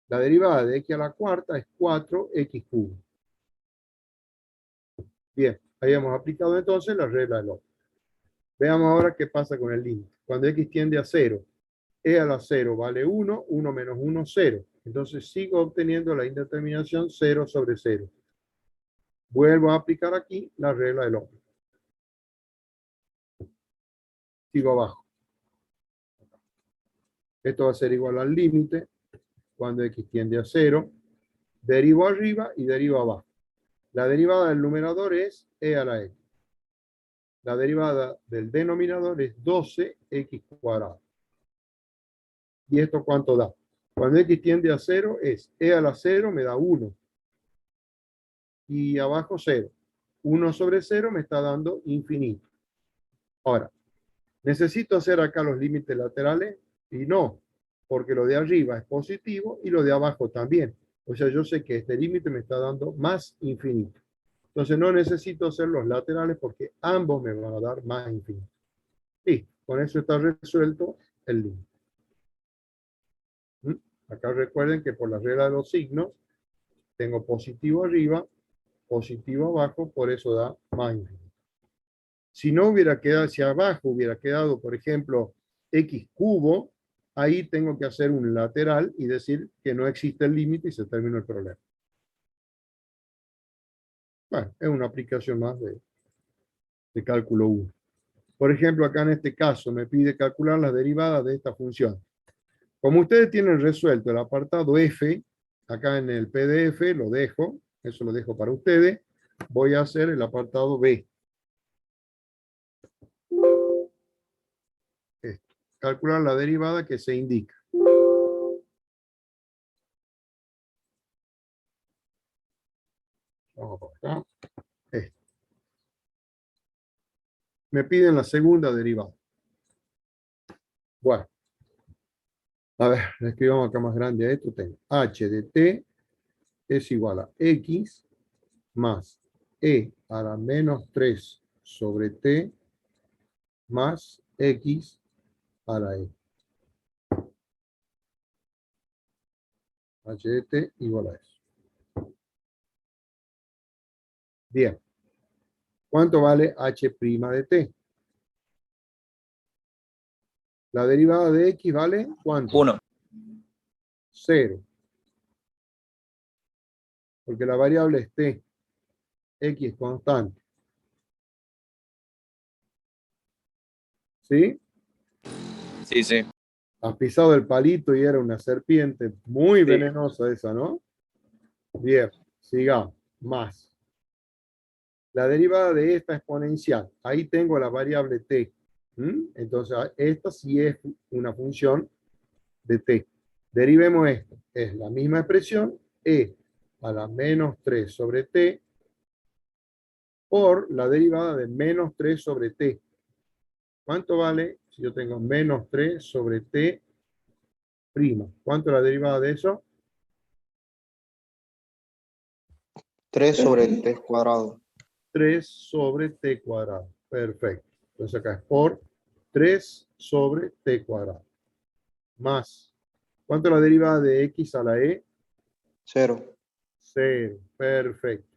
La derivada de x a la cuarta es 4x cubo. Bien, ahí hemos aplicado entonces la regla del L'Hopital. Veamos ahora qué pasa con el límite. Cuando x tiende a 0, e a la 0 vale 1, 1 menos 1, 0. Entonces sigo obteniendo la indeterminación 0 sobre 0. Vuelvo a aplicar aquí la regla del L'Hopital. Sigo abajo. Esto va a ser igual al límite cuando x tiende a 0. Derivo arriba y derivo abajo. La derivada del numerador es e a la x. La derivada del denominador es 12x cuadrado. ¿Y esto cuánto da? Cuando x tiende a 0 es e a la 0 me da 1. Y abajo 0. 1 sobre 0 me está dando infinito. Ahora, ¿necesito hacer acá los límites laterales? Y no, porque lo de arriba es positivo y lo de abajo también. O sea, yo sé que este límite me está dando más infinito. Entonces no necesito hacer los laterales porque ambos me van a dar más infinito. Y con eso está resuelto el límite. Acá recuerden que por la regla de los signos, tengo positivo arriba, positivo abajo, por eso da más infinito. Si no hubiera quedado hacia abajo, hubiera quedado, por ejemplo, x cubo, ahí tengo que hacer un lateral y decir que no existe el límite y se terminó el problema. Bueno, es una aplicación más de cálculo 1. Por ejemplo, acá en este caso me pide calcular las derivadas de esta función. Como ustedes tienen resuelto el apartado F, acá en el PDF lo dejo, eso lo dejo para ustedes. Voy a hacer el apartado B. Calcular la derivada que se indica. Vamos por acá. Me piden la segunda derivada. Bueno. A ver, le escribamos acá más grande a esto. Tengo h de t es igual a x más e a la menos 3 sobre t más x a la e. H de t igual a eso. Bien. ¿Cuánto vale h' de t? La derivada de x vale ¿cuánto? 1. 0. Porque la variable es t. X es constante. ¿Sí? Sí, sí. Has pisado el palito y era una serpiente muy Sí. venenosa esa, ¿no? Bien, sigamos. Más. La derivada de esta exponencial. Ahí tengo la variable t. Entonces, esta sí es una función de t. Derivemos esto. Es la misma expresión, e a la menos 3 sobre t por la derivada de menos 3 sobre t. ¿Cuánto vale si yo tengo menos 3 sobre t prima? ¿Cuánto es la derivada de eso? 3 sobre t cuadrado. 3 sobre t cuadrado. Perfecto. Entonces acá es por 3 sobre t cuadrado. Más. ¿Cuánto es la derivada de x a la e? 0. 0. Perfecto.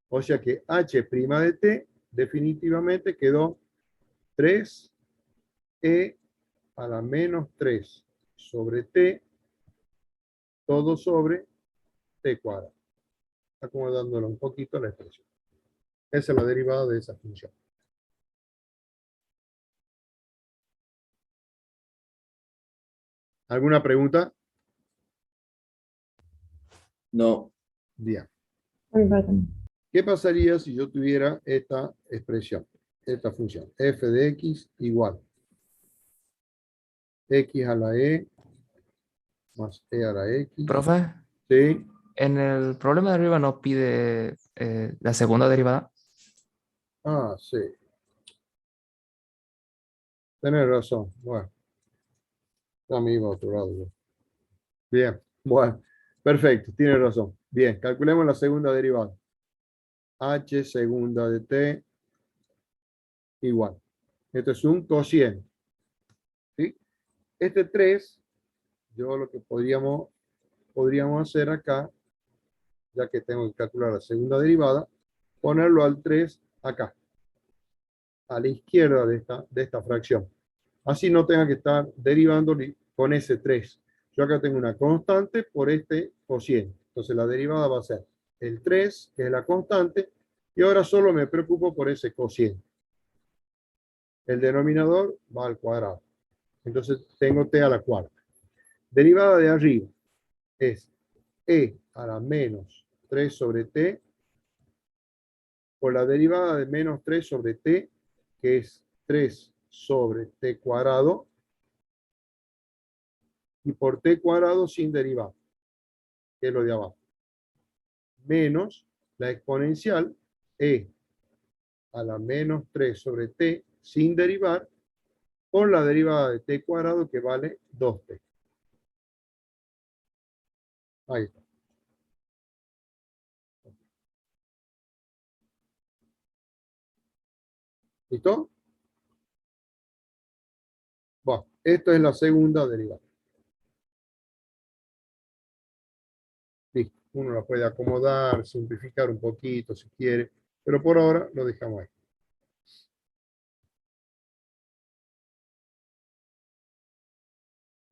O sea que h' de t definitivamente quedó 3e a la menos 3 sobre t, todo sobre t cuadrado. Acomodándolo un poquito la expresión. Esa es la derivada de esa función. ¿Alguna pregunta? No. Bien. ¿Qué pasaría si yo tuviera esta expresión? esta función. F de X igual X a la E más E a la X. Profe, ¿Sí? en el problema de arriba no pide la segunda derivada. Ah, sí. Tenés razón. Bueno, ya me iba a otro lado yo. Bien, bueno, perfecto, tiene razón. Bien, calculemos la segunda derivada. H segunda de t igual. Esto es un cociente. ¿Sí? Este 3, yo lo que podríamos hacer acá, ya que tengo que calcular la segunda derivada, ponerlo al 3 acá, a la izquierda de esta fracción. Así no tenga que estar derivando con ese 3. Yo acá tengo una constante por este cociente. Entonces la derivada va a ser el 3, que es la constante, y ahora solo me preocupo por ese cociente. El denominador va al cuadrado. Entonces tengo t a la cuarta. Derivada de arriba es e a la menos 3 sobre t por la derivada de menos 3 sobre t, que es 3 sobre t cuadrado, y por t cuadrado sin derivada, que es lo de abajo, menos la exponencial e a la menos 3 sobre t sin derivar por la derivada de t cuadrado, que vale 2t. Ahí está. ¿Listo? Bueno, esto es la segunda derivada. Listo. Uno la puede acomodar, simplificar un poquito si quiere, pero por ahora lo dejamos ahí.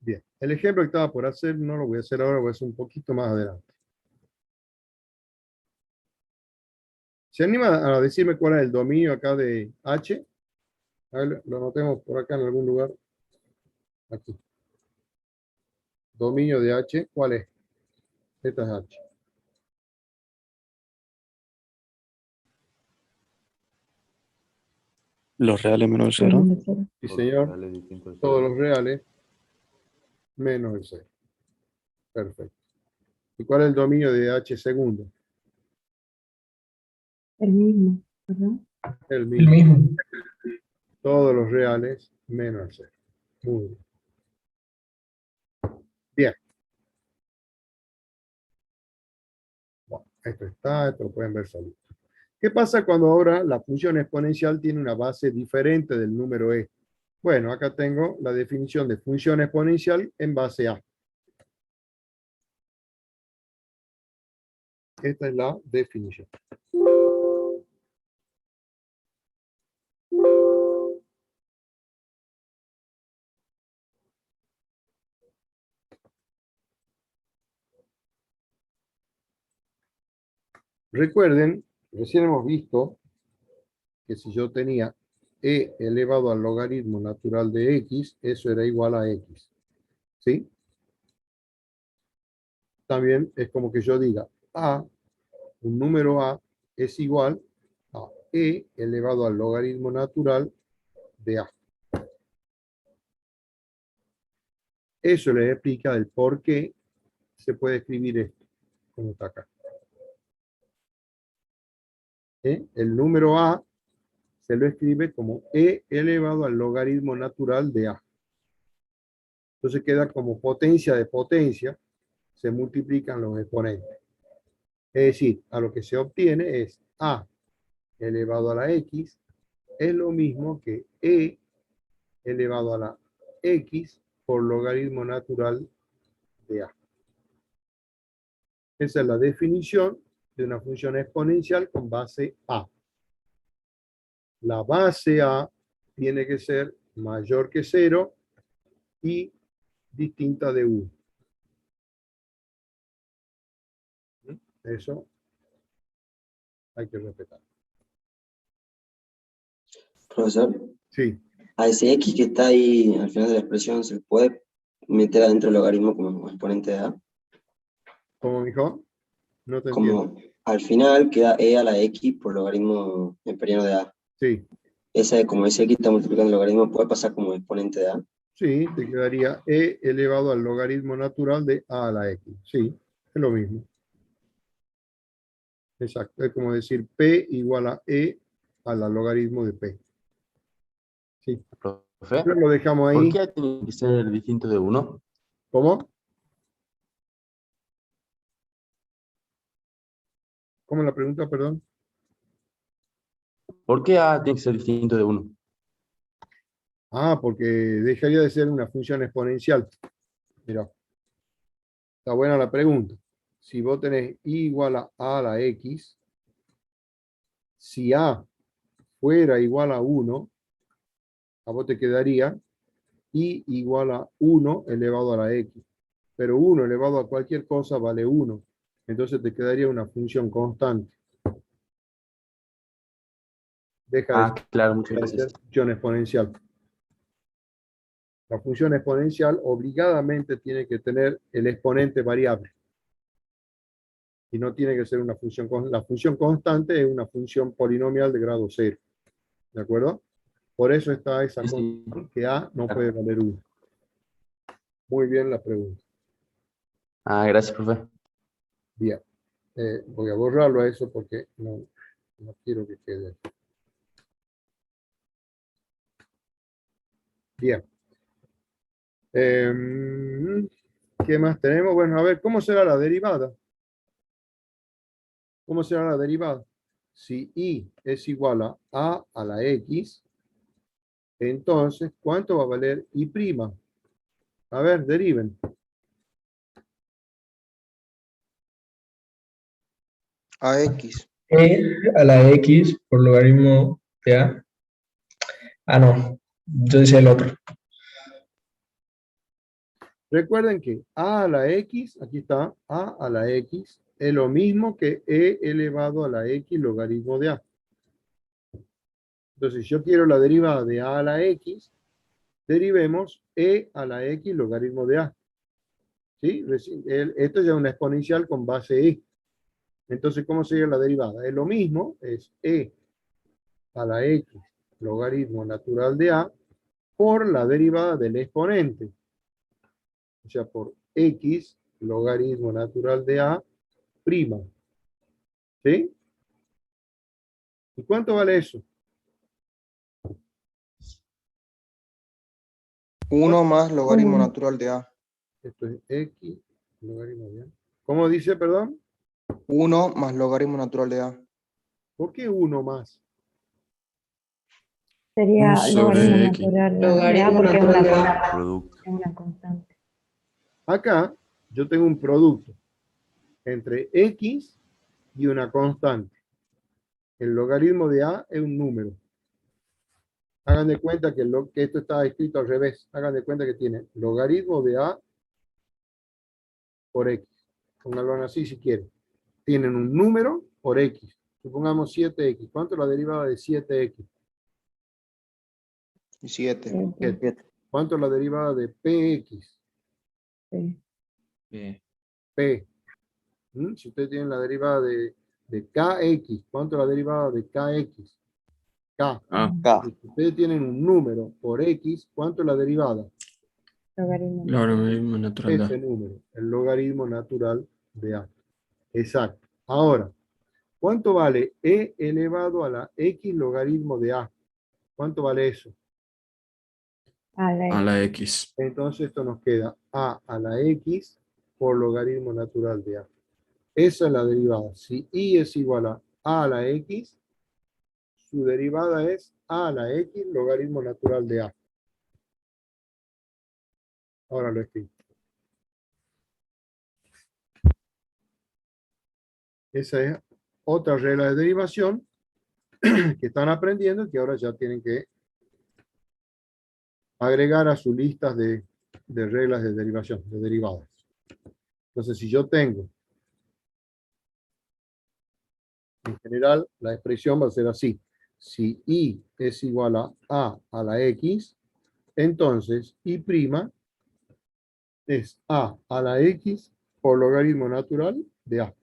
Bien, el ejemplo que estaba por hacer no lo voy a hacer ahora, voy a hacer un poquito más adelante. ¿Se anima a decirme cuál es el dominio acá de H? A ver, lo anotemos por acá en algún lugar. Aquí. Dominio de H, ¿cuál es? Esta es H. Los reales menos el cero. Sí, señor. Todos los reales menos el 0. Perfecto. ¿Y cuál es el dominio de H segundo? El mismo, ¿verdad? El mismo. Todos los reales menos el 0. Muy bien. Bien. Bueno, esto lo pueden ver solito. ¿Qué pasa cuando ahora la función exponencial tiene una base diferente del número e? Bueno, acá tengo la definición de función exponencial en base a. Esta es la definición. Recuerden, recién hemos visto que si yo tenía e elevado al logaritmo natural de x, eso era igual a x. ¿Sí? También es como que yo diga a, un número a, es igual a e elevado al logaritmo natural de a. Eso les explica el por qué se puede escribir esto, como está acá. El número a se lo escribe como e elevado al logaritmo natural de a. Entonces queda como potencia de potencia, se multiplican los exponentes. Es decir, a lo que se obtiene es a elevado a la x, es lo mismo que e elevado a la x por logaritmo natural de a. Esa es la definición de una función exponencial con base a. La base a tiene que ser mayor que 0 y distinta de 1. Eso hay que respetar. Profesor, Sí. a ese x que está ahí al final de la expresión, ¿se puede meter adentro del logaritmo como exponente de a? ¿Cómo, mijo? No te entiendo. Como al final queda e a la x por logaritmo neperiano de a. Sí. esa, como ese X está multiplicando el logaritmo, puede pasar como exponente de A. Sí, te quedaría e elevado al logaritmo natural de a la x. Sí, es lo mismo. Exacto, es como decir p igual a e al logaritmo de p. Sí. Profe, Entonces lo dejamos ¿por ahí. qué tiene que ser distinto de 1? ¿Cómo? ¿Cómo la pregunta, perdón? ¿Por qué A tiene que ser distinto de 1? Ah, porque dejaría de ser una función exponencial. Mira, está buena la pregunta. Si vos tenés i igual a la x, si a fuera igual a 1, a vos te quedaría i igual a 1 elevado a la x. Pero 1 elevado a cualquier cosa vale 1. Entonces te quedaría una función constante. Deja Claro, muchas de gracias. ser función exponencial. La función exponencial obligadamente tiene que tener el exponente variable. Y no tiene que ser una función constante. La función constante es una función polinomial de grado 0. ¿De acuerdo? Por eso está esa Sí, condición que a no claro. puede valer 1. Muy bien la pregunta. Gracias, profe. Bien. Voy a borrarlo a eso porque no quiero que quede. Bien. ¿Qué más tenemos? Bueno, a ver, ¿cómo será la derivada? ¿Cómo será la derivada? Si i es igual a la x, entonces, ¿cuánto va a valer i'? A ver, deriven. AX. E a la X por logaritmo de A. Ah, no. Yo decía el otro. Recuerden que a la x, aquí está, a la x, es lo mismo que e elevado a la x logaritmo de a. Entonces, si yo quiero la derivada de a la x, derivemos e a la x logaritmo de a. ¿Sí? Esto ya es una exponencial con base e. Entonces, ¿cómo sería la derivada? Es lo mismo, es e a la x logaritmo natural de a por la derivada del exponente. O sea, por x logaritmo natural de a prima. ¿Sí? ¿Y cuánto vale eso? 1 más logaritmo natural de A. Esto es x logaritmo de a. ¿Cómo dice, perdón? 1 más logaritmo natural de A. ¿Por qué uno más? Sería logaritmo natural de A porque es una constante. Acá yo tengo un producto entre x y una constante. El logaritmo de a es un número. Hagan de cuenta que esto está escrito al revés. Hagan de cuenta que tiene logaritmo de a por x. Pónganlo así si quieren. Tienen un número por x. Supongamos 7x. ¿Cuánto es la derivada de 7x? 7. 7. ¿Cuánto es la derivada de px? P. Si ustedes tienen la derivada de kx, ¿cuánto es la derivada de kx? K. Si ustedes tienen un número por x, ¿cuánto es la derivada? Logaritmo natural de Ese A. número, el logaritmo natural de a. Exacto. Ahora, ¿cuánto vale e elevado a la x logaritmo de a? ¿Cuánto vale eso? A la X. Entonces esto nos queda a la x por logaritmo natural de a. Esa es la derivada. Si i es igual a la x, su derivada es a la x logaritmo natural de a. Ahora lo escribo. Esa es otra regla de derivación que están aprendiendo y que ahora ya tienen que agregar a sus listas de reglas de derivación, de derivadas. Entonces, si yo tengo, en general, la expresión va a ser así. Si i es igual a la x, entonces i' es a la x por logaritmo natural de a.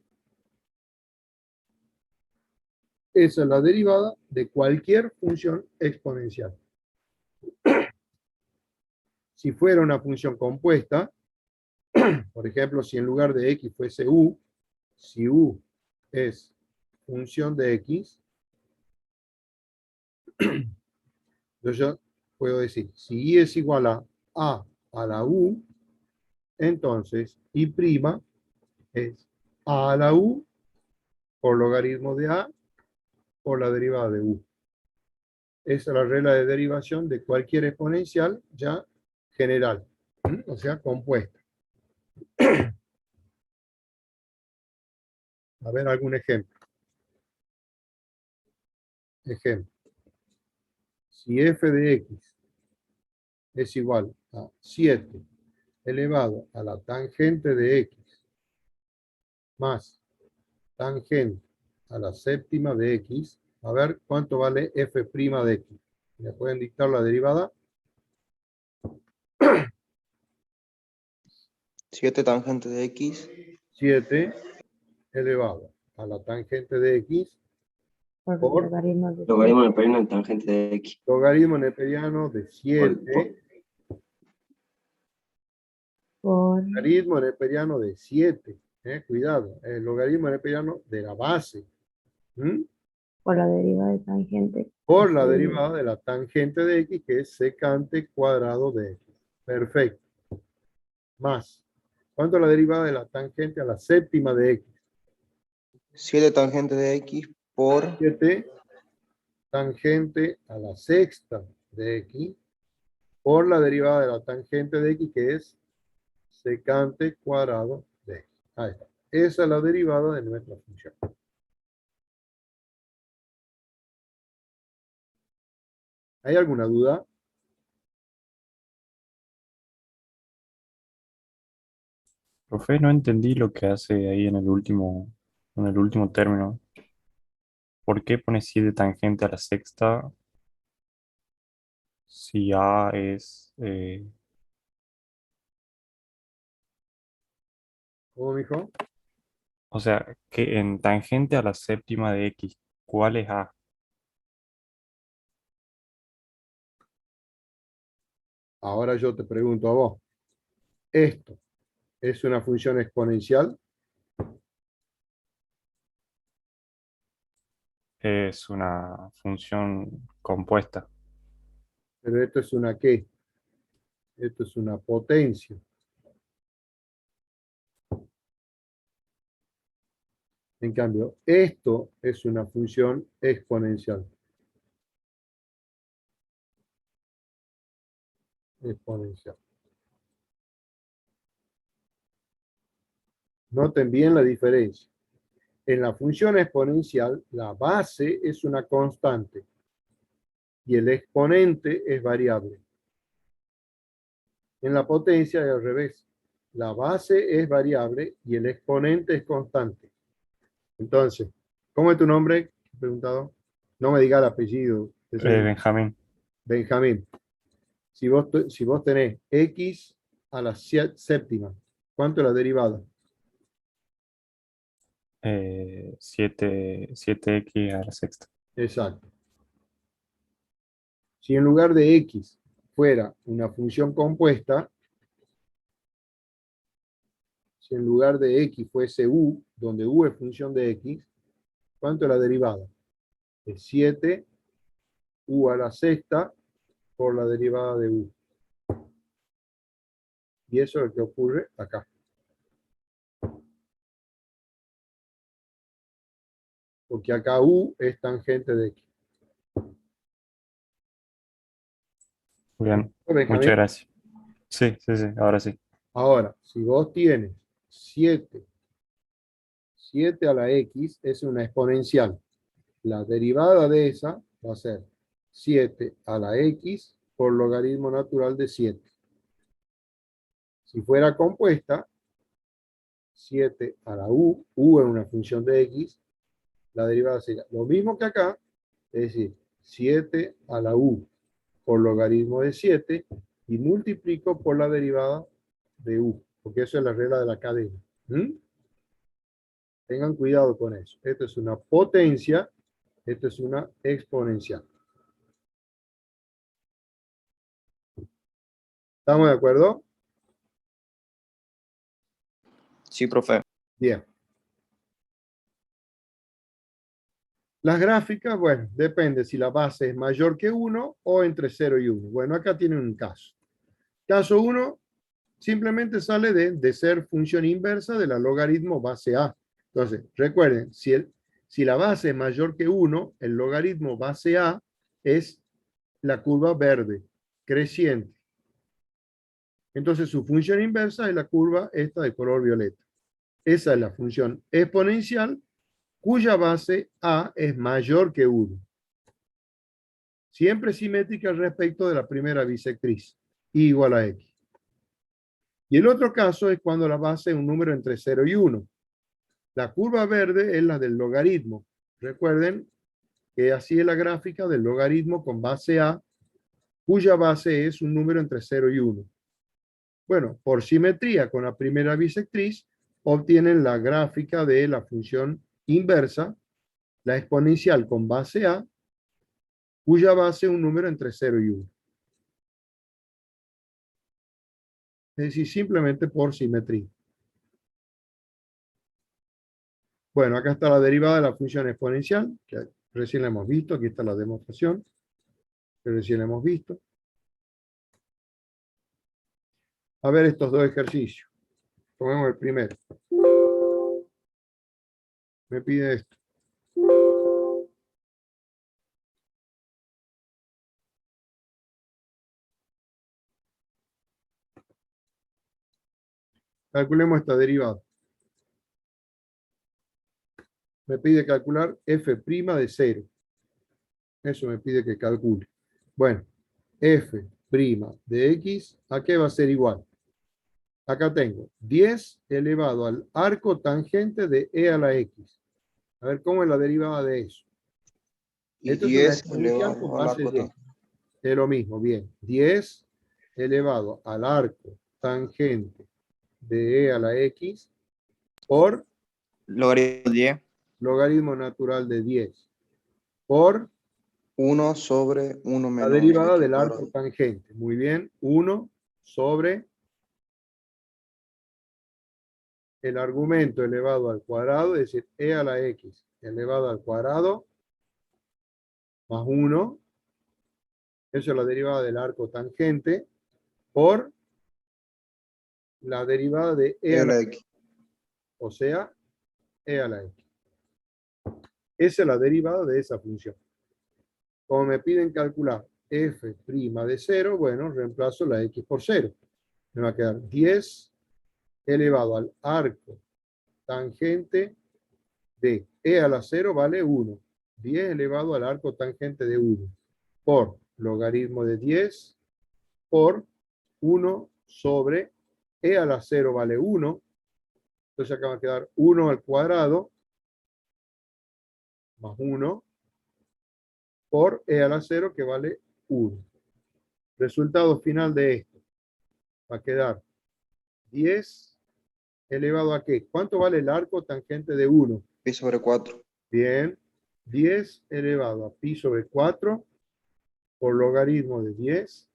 Esa es la derivada de cualquier función exponencial. Si fuera una función compuesta, por ejemplo, si en lugar de x fuese u, si u es función de x, yo puedo decir, si y es igual a la u, entonces y' es a la u por logaritmo de a por la derivada de u. Esa es la regla de derivación de cualquier exponencial ya general, o sea, compuesta. A ver algún ejemplo. Ejemplo. Si f de x es igual a 7 elevado a la tangente de x más tangente a la séptima de x, a ver cuánto vale f' de x. ¿Me pueden dictar la derivada? 7 tangente de x. 7 elevado a la tangente de x Por por logaritmo de Logaritmo neperiano de tangente de x. logaritmo neperiano de 7. por Logaritmo neperiano de 7. Cuidado, el logaritmo neperiano de la base. por la derivada de tangente. Por la derivada de la tangente de x, que es secante cuadrado de x. Perfecto. Más. ¿Cuánto es la derivada de la tangente a la séptima de x? 7 tangente de x por 7 tangente a la sexta de x por la derivada de la tangente de x, que es secante cuadrado de x. Ahí está. Esa es la derivada de nuestra función. ¿Hay alguna duda? Profe, no entendí lo que hace ahí en el último término. ¿Por qué pone 7 tangente a la sexta si A es... ¿Cómo, mijo? o sea, que en tangente a la séptima de X, ¿cuál es A? Ahora yo te pregunto a vos. ¿Esto es una función exponencial? Es una función compuesta. Pero esto es una ¿qué? Esto es una potencia. En cambio, esto es una función exponencial. Exponencial. Noten bien la diferencia. En la función exponencial, la base es una constante y el exponente es variable. En la potencia es al revés. La base es variable y el exponente es constante. Entonces, ¿cómo es tu nombre? He preguntado. No me diga el apellido. Benjamín. Benjamín. Si vos tenés x a la séptima, ¿cuánto es la derivada? 7x a la sexta. Exacto. Si en lugar de x fuera una función compuesta, si en lugar de x fuese u, donde u es función de x, ¿cuánto es la derivada? Es 7 u a la sexta por la derivada de u. Y eso es lo que ocurre acá. Porque acá u es tangente de x. Bien, Benjamín. muchas gracias. Sí, ahora sí. Ahora, si vos tienes 7 a la x es una exponencial. La derivada de esa va a ser 7 a la x por logaritmo natural de 7. Si fuera compuesta, 7 a la u es una función de x, la derivada sería lo mismo que acá, es decir, 7 a la u por logaritmo de 7 y multiplico por la derivada de u, porque eso es la regla de la cadena. Tengan cuidado con eso. Esto es una potencia Esto es una exponencial. ¿Estamos de acuerdo? Sí, profe. Bien. Las gráficas, bueno, depende si la base es mayor que 1 o entre 0 y 1. Bueno, acá tienen un caso. Caso 1 simplemente sale de ser función inversa de la logaritmo base A. Entonces, recuerden, si la base es mayor que 1, el logaritmo base A es la curva verde, creciente. Entonces, su función inversa es la curva esta de color violeta. Esa es la función exponencial cuya base A es mayor que 1. Siempre simétrica respecto de la primera bisectriz, y igual a x. Y el otro caso es cuando la base es un número entre 0 y 1. La curva verde es la del logaritmo. Recuerden que así es la gráfica del logaritmo con base A, cuya base es un número entre 0 y 1. Bueno, por simetría con la primera bisectriz, obtienen la gráfica de la función inversa, la exponencial con base A, cuya base es un número entre 0 y 1. Es decir, simplemente por simetría. Bueno, acá está la derivada de la función exponencial, que recién la hemos visto. Aquí está la demostración, que recién la hemos visto. A ver estos dos ejercicios. Tomemos el primero. Me pide esto. Calculemos esta derivada. Me pide calcular f' de 0. Eso me pide que calcule. Bueno, f' de x, ¿a qué va a ser igual? Acá tengo 10 elevado al arco tangente de e a la x. A ver, ¿cómo es la derivada de eso? Y Esto es una 10 exponencial con elevado al base arco y. Es lo mismo, bien. 10 elevado al arco tangente de e a la x por Logaritmo 10. logaritmo natural de 10 por 1 sobre 1 la menos derivada x del arco cuadrado. tangente. Muy bien. 1 sobre el argumento elevado al cuadrado, es decir, e a la x elevado al cuadrado más 1. Eso es la derivada del arco tangente por la derivada de e a la x. X. O sea, e a la x. Esa es la derivada de esa función. Como me piden calcular f' de 0, bueno, reemplazo la x por 0. Me va a quedar 10 elevado al arco tangente de e a la 0 vale 1. 10 elevado al arco tangente de 1 por logaritmo de 10 por 1 sobre e a la 0 vale 1. Entonces acá va a quedar 1 al cuadrado más 1 por e a la 0 que vale 1. Resultado final de esto va a quedar 10 elevado a ¿qué? ¿Cuánto vale el arco tangente de 1? Pi sobre 4. Bien, 10 elevado a pi sobre 4 por logaritmo de 10.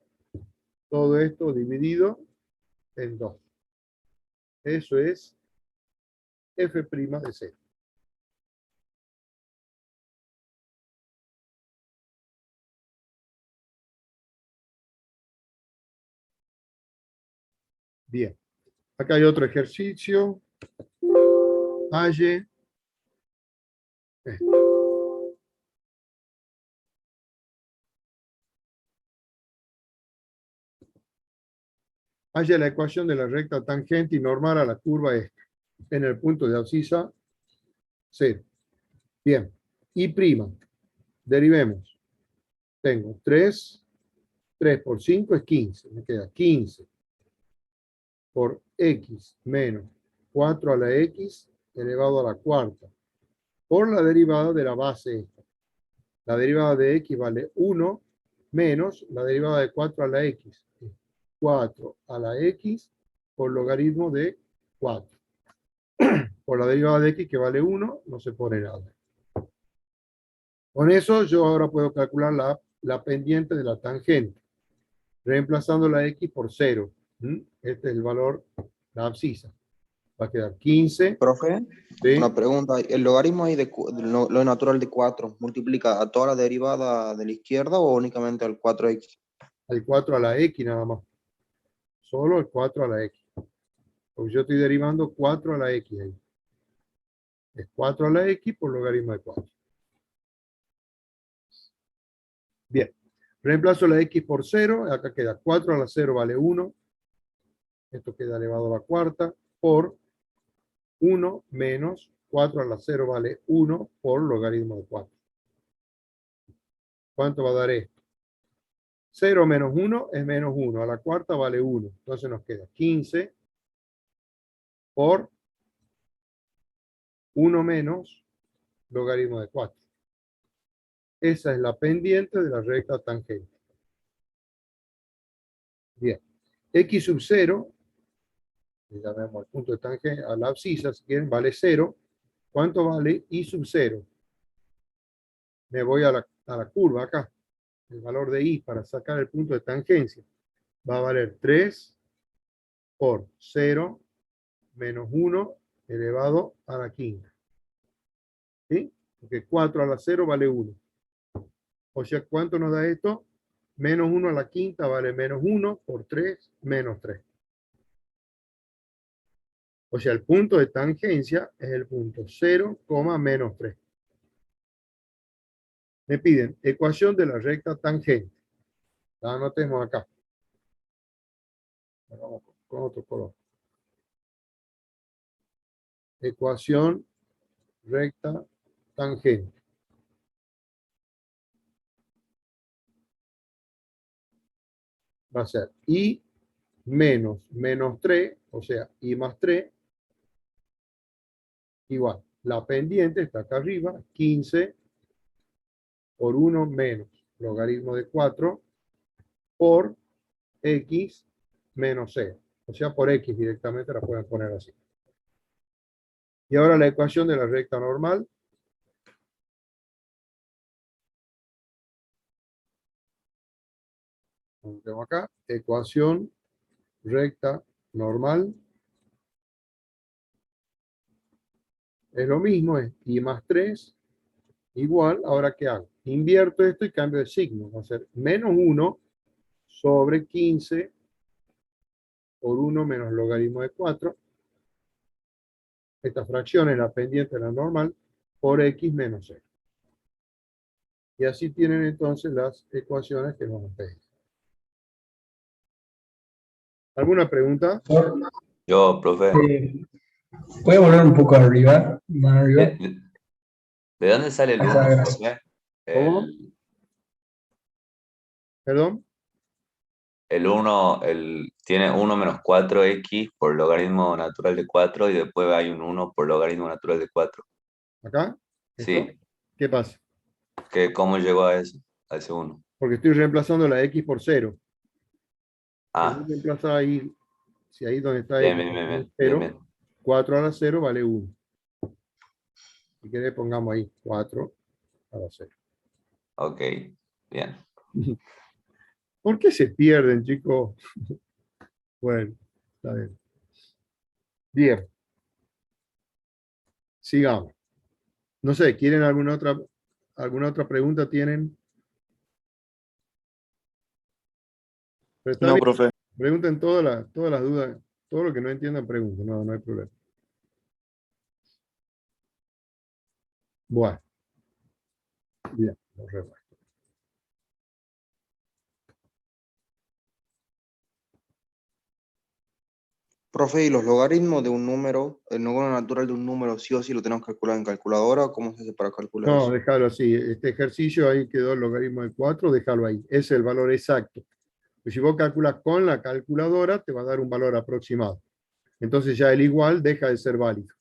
Todo esto dividido en 2. Eso es f' de 0. Bien. Acá hay otro ejercicio. Halle. Halle la ecuación de la recta tangente y normal a la curva esta. En el punto de abscisa 0. Bien. Y prima. Derivemos. Tengo 3. 3 por 5 es 15. Me queda 15 por x menos 4 a la x elevado a la cuarta por la derivada de la base esta. La derivada de x vale 1 menos la derivada de 4 a la x. 4 a la x por logaritmo de 4. Por la derivada de x que vale 1 no se pone nada. Con eso yo ahora puedo calcular la pendiente de la tangente, reemplazando la x por 0. Este es el valor, la abscisa. Va a quedar 15. Profe, ¿Sí? una pregunta. ¿El logaritmo ahí de lo natural de 4 multiplica a toda la derivada de la izquierda o únicamente al 4x? Al 4 a la x nada más. Solo el 4 a la x. Porque yo estoy derivando 4 a la x ahí. Es 4 a la x por logaritmo de 4. Bien. Reemplazo la x por 0. Acá queda 4 a la 0 vale 1. Esto queda elevado a la cuarta por 1 menos 4 a la 0 vale 1 por logaritmo de 4. ¿Cuánto va a dar esto? 0 menos 1 es menos 1. A la cuarta vale 1. Entonces nos queda 15 por 1 menos logaritmo de 4. Esa es la pendiente de la recta tangente. Bien. X sub 0, le llamamos el punto de tangente a la abscisa, si quieren, vale 0. ¿Cuánto vale Y sub 0? Me voy a la curva acá. El valor de Y para sacar el punto de tangencia va a valer 3 por 0 menos 1 elevado a la quinta. ¿Sí? Porque 4 a la 0 vale 1. O sea, ¿cuánto nos da esto? Menos 1 a la quinta vale menos 1 por 3, menos 3. O sea, el punto de tangencia es el punto 0, menos 3. Me piden ecuación de la recta tangente. La anotemos acá. Vamos con otro color. Ecuación recta tangente. Va a ser Y menos 3, o sea, Y más 3, igual. La pendiente está acá arriba, 15 por 1 menos logaritmo de 4 por X menos 0. O sea, por X directamente la pueden poner así. Y ahora la ecuación de la recta normal. Tengo acá, ecuación recta normal. Es lo mismo, es Y más 3 igual, ahora ¿qué hago? Invierto esto y cambio de signo. Va a ser menos 1 sobre 15 por 1 menos logaritmo de 4. Esta fracción es la pendiente de la normal por X menos 0. Y así tienen entonces las ecuaciones que nos pedían. ¿Alguna pregunta? Yo, profe. ¿Puede volver un poco arriba? Más arriba. ¿De dónde sale el 1, profe? ¿Cómo? ¿Perdón? El 1 tiene 1 menos 4x por logaritmo natural de 4 y después hay un 1 por logaritmo natural de 4. ¿Acá? Sí. ¿Qué pasa? ¿Cómo llegó a eso? A ese 1. Porque estoy reemplazando la X por 0. Ah. Si reemplazar ahí, si ahí donde está Bien, X bien, bien, 0, bien. 4 a la 0 vale 1. Si querés pongamos ahí 4 a la 0. Ok, bien. ¿Por qué se pierden, chicos? Bueno, está bien. Bien. Sigamos. No sé, ¿quieren alguna otra pregunta? ¿Tienen? No, profe. Pregunten todas las dudas, todo lo que no entiendan, pregunten, no hay problema. Bueno. Bien, lo remuevo. Profe, ¿y los logaritmos de un número, el número natural de un número, sí o sí lo tenemos que calcular en calculadora? ¿Cómo se hace para calcular No, eso? déjalo así. Este ejercicio ahí quedó el logaritmo de 4, déjalo ahí. Ese es el valor exacto. Pues si vos calculas con la calculadora, te va a dar un valor aproximado. Entonces ya el igual deja de ser válido.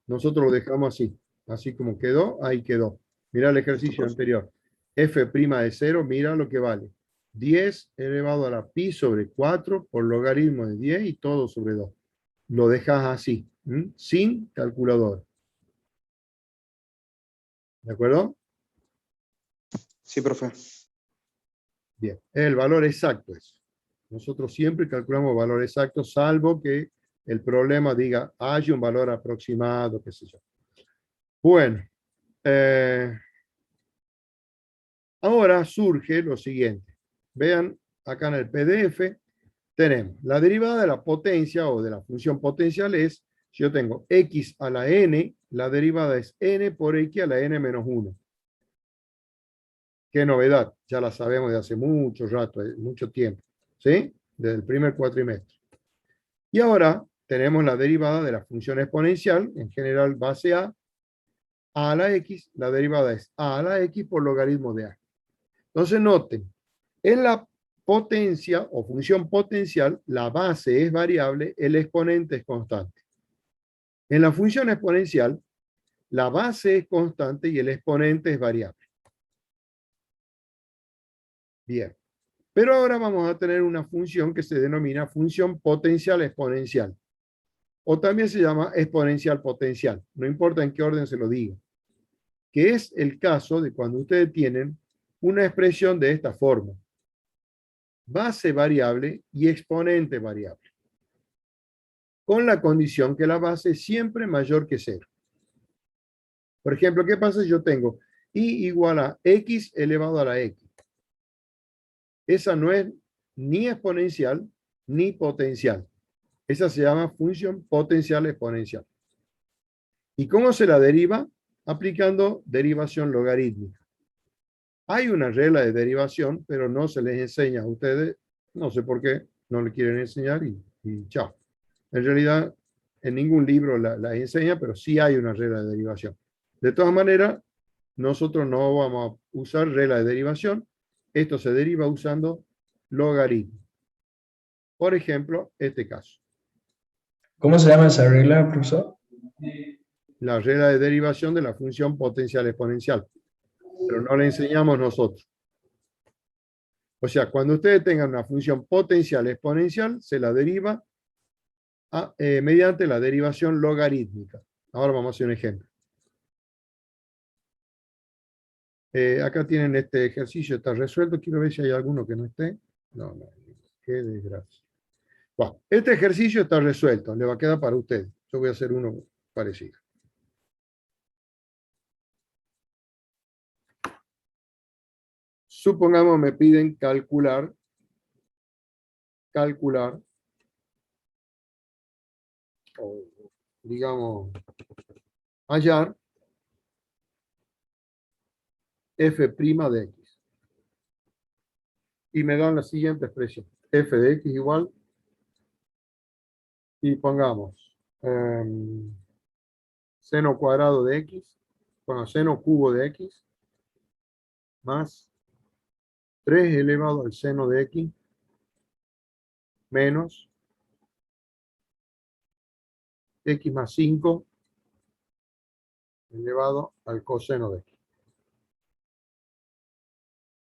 Nosotros lo dejamos así. Así como quedó, ahí quedó. Mira el ejercicio anterior. F' de 0, mira lo que vale. 10 elevado a la pi sobre 4 por logaritmo de 10 y todo sobre 2. Lo dejas así, sin calculadora. ¿De acuerdo? Sí, profe. Bien, el valor exacto es. Nosotros siempre calculamos valor exacto, salvo que el problema diga, hay un valor aproximado, qué sé yo. Bueno, ahora surge lo siguiente. Vean, acá en el PDF tenemos la derivada de la potencia o de la función potencial es, si yo tengo x a la n, la derivada es n por x a la n menos 1. Qué novedad, ya la sabemos de hace mucho rato, mucho tiempo, ¿sí? Desde el primer cuatrimestre. Y ahora tenemos la derivada de la función exponencial, en general base a la x, la derivada es a la x por logaritmo de a. Entonces noten, en la potencia o función potencial, la base es variable, el exponente es constante. En la función exponencial, la base es constante y el exponente es variable. Bien. Pero ahora vamos a tener una función que se denomina función potencial exponencial. O también se llama exponencial potencial. No importa en qué orden se lo diga. Que es el caso de cuando ustedes tienen una expresión de esta forma. Base variable y exponente variable. Con la condición que la base es siempre mayor que 0. Por ejemplo, ¿qué pasa si yo tengo y igual a x elevado a la x? Esa no es ni exponencial ni potencial. Esa se llama función potencial exponencial. ¿Y cómo se la deriva? Aplicando derivación logarítmica. Hay una regla de derivación, pero no se les enseña a ustedes. No sé por qué no le quieren enseñar y chao. En realidad, en ningún libro la enseña, pero sí hay una regla de derivación. De todas maneras, nosotros no vamos a usar regla de derivación. Esto se deriva usando logaritmo. Por ejemplo, este caso. ¿Cómo se llama esa regla, profesor? La regla de derivación de la función potencial exponencial. Pero no la enseñamos nosotros. O sea, cuando ustedes tengan una función potencial exponencial, se la deriva mediante la derivación logarítmica. Ahora vamos a hacer un ejemplo. Acá tienen este ejercicio, está resuelto. Quiero ver si hay alguno que no esté. No, qué desgracia. Bueno, este ejercicio está resuelto, le va a quedar para ustedes. Yo voy a hacer uno parecido. Supongamos me piden calcular, o digamos, hallar f' de x. Y me dan la siguiente expresión. F de x igual, y pongamos seno cuadrado de x, bueno, seno cubo de x, más 3 elevado al seno de x, menos x más 5 elevado al coseno de x.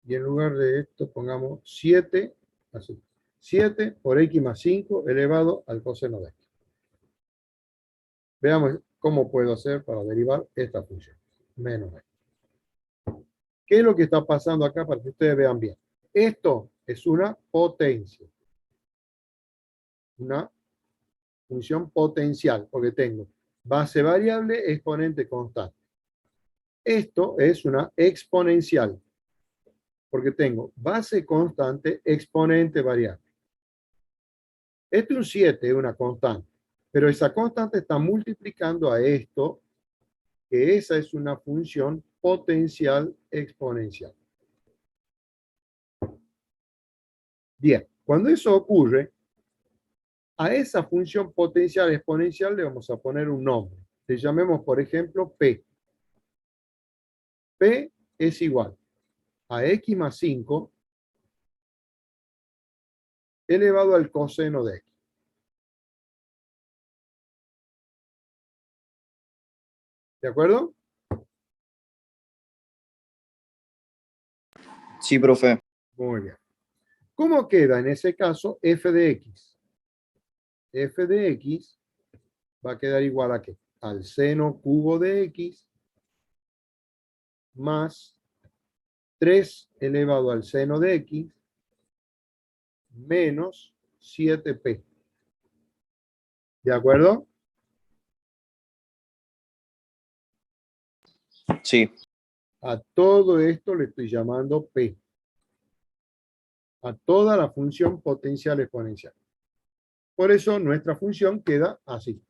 Y en lugar de esto pongamos 7, así, 7 por x más 5 elevado al coseno de x. Veamos cómo puedo hacer para derivar esta función. Menos x. ¿Qué es lo que está pasando acá para que ustedes vean bien? Esto es una potencia. Una función potencial, porque tengo base variable, exponente constante. Esto es una exponencial, porque tengo base constante, exponente variable. Este es un 7, es una constante, pero esa constante está multiplicando a esto, que esa es una función potencial exponencial. Bien, cuando eso ocurre, a esa función potencial exponencial le vamos a poner un nombre. Le llamemos, por ejemplo, P. P es igual a x más 5 elevado al coseno de x. ¿De acuerdo? Sí, profe. Muy bien. ¿Cómo queda en ese caso f de x? F de x va a quedar igual a ¿qué? Al seno cubo de x más 3 elevado al seno de x menos 7p. ¿De acuerdo? Sí. A todo esto le estoy llamando p. A toda la función potencial exponencial. Por eso nuestra función queda así.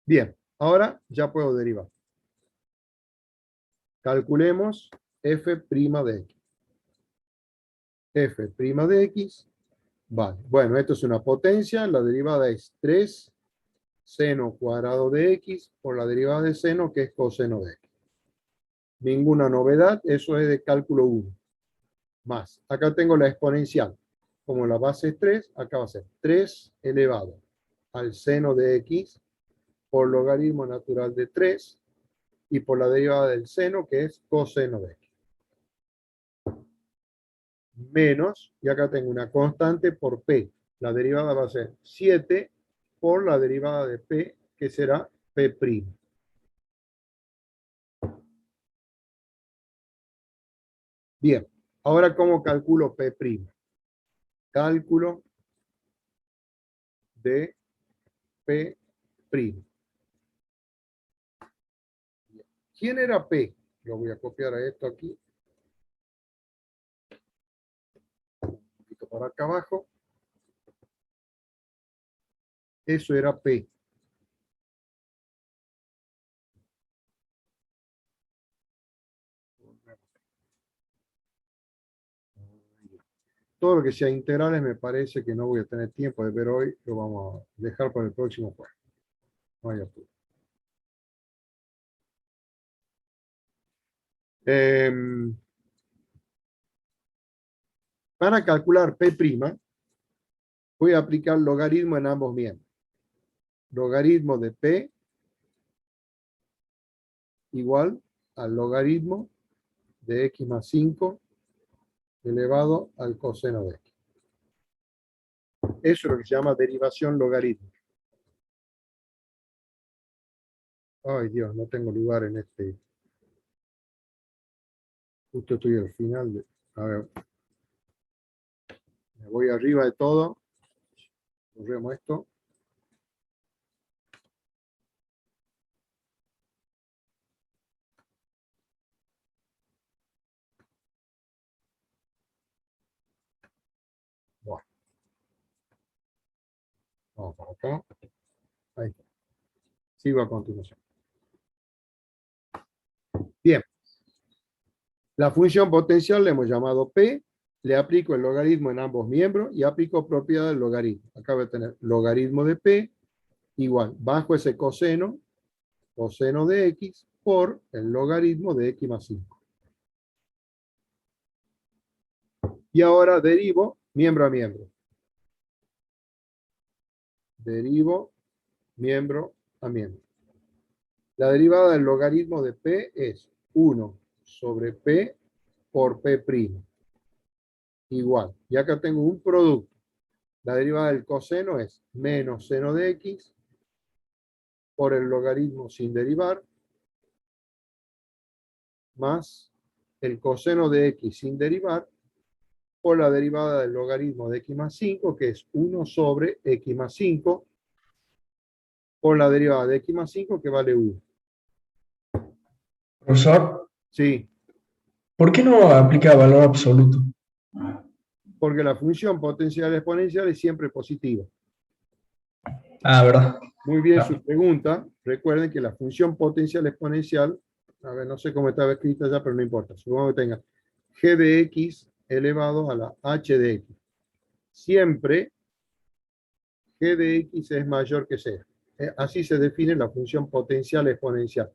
Bien, ahora ya puedo derivar. Calculemos f' de x. F' de x, vale. Bueno, esto es una potencia, la derivada es 3 seno cuadrado de x por la derivada de seno, que es coseno de x. Ninguna novedad, eso es de cálculo 1. Más, acá tengo la exponencial. Como la base es 3, acá va a ser 3 elevado al seno de x por logaritmo natural de 3 y por la derivada del seno, que es coseno de x. Menos, y acá tengo una constante por p. La derivada va a ser 7 por la derivada de p, que será p'. Bien, ahora ¿cómo calculo p'? Cálculo de p'. ¿Quién era p? Lo voy a copiar a esto aquí. Un poquito para acá abajo. Eso era p. Todo lo que sea integrales me parece que no voy a tener tiempo de ver hoy. Lo vamos a dejar para el próximo jueves. No hay apuro. Para calcular p', voy a aplicar logaritmo en ambos miembros. Logaritmo de p igual al logaritmo de x más 5 elevado al coseno de x. Eso es lo que se llama derivación logarítmica. Ay, Dios, no tengo lugar en este. Justo estoy al final de. A ver. Me voy arriba de todo. Borremos esto. Bueno. Vamos para acá. Ahí está. Sigo a continuación. Bien. La función potencial le hemos llamado P. Le aplico el logaritmo en ambos miembros y aplico propiedad del logaritmo. Acá voy a tener logaritmo de P igual, bajo ese coseno de x por el logaritmo de x más 5. Y ahora derivo miembro a miembro. Derivo miembro a miembro. La derivada del logaritmo de P es 1 sobre P por P'. Igual. Y acá tengo un producto. La derivada del coseno es menos seno de x por el logaritmo sin derivar más el coseno de x sin derivar por la derivada del logaritmo de x más 5, que es 1 sobre x más 5 por la derivada de x más 5, que vale 1. Profesor, Sí, ¿por qué no aplica valor absoluto? porque la función potencial exponencial es siempre positiva. Ah, ¿verdad? Muy bien su pregunta. Recuerden que la función potencial exponencial, a ver, no sé cómo estaba escrita ya, pero no importa. Supongo que tenga g de x elevado a la h de x. Siempre g de x es mayor que 0. Así se define la función potencial exponencial.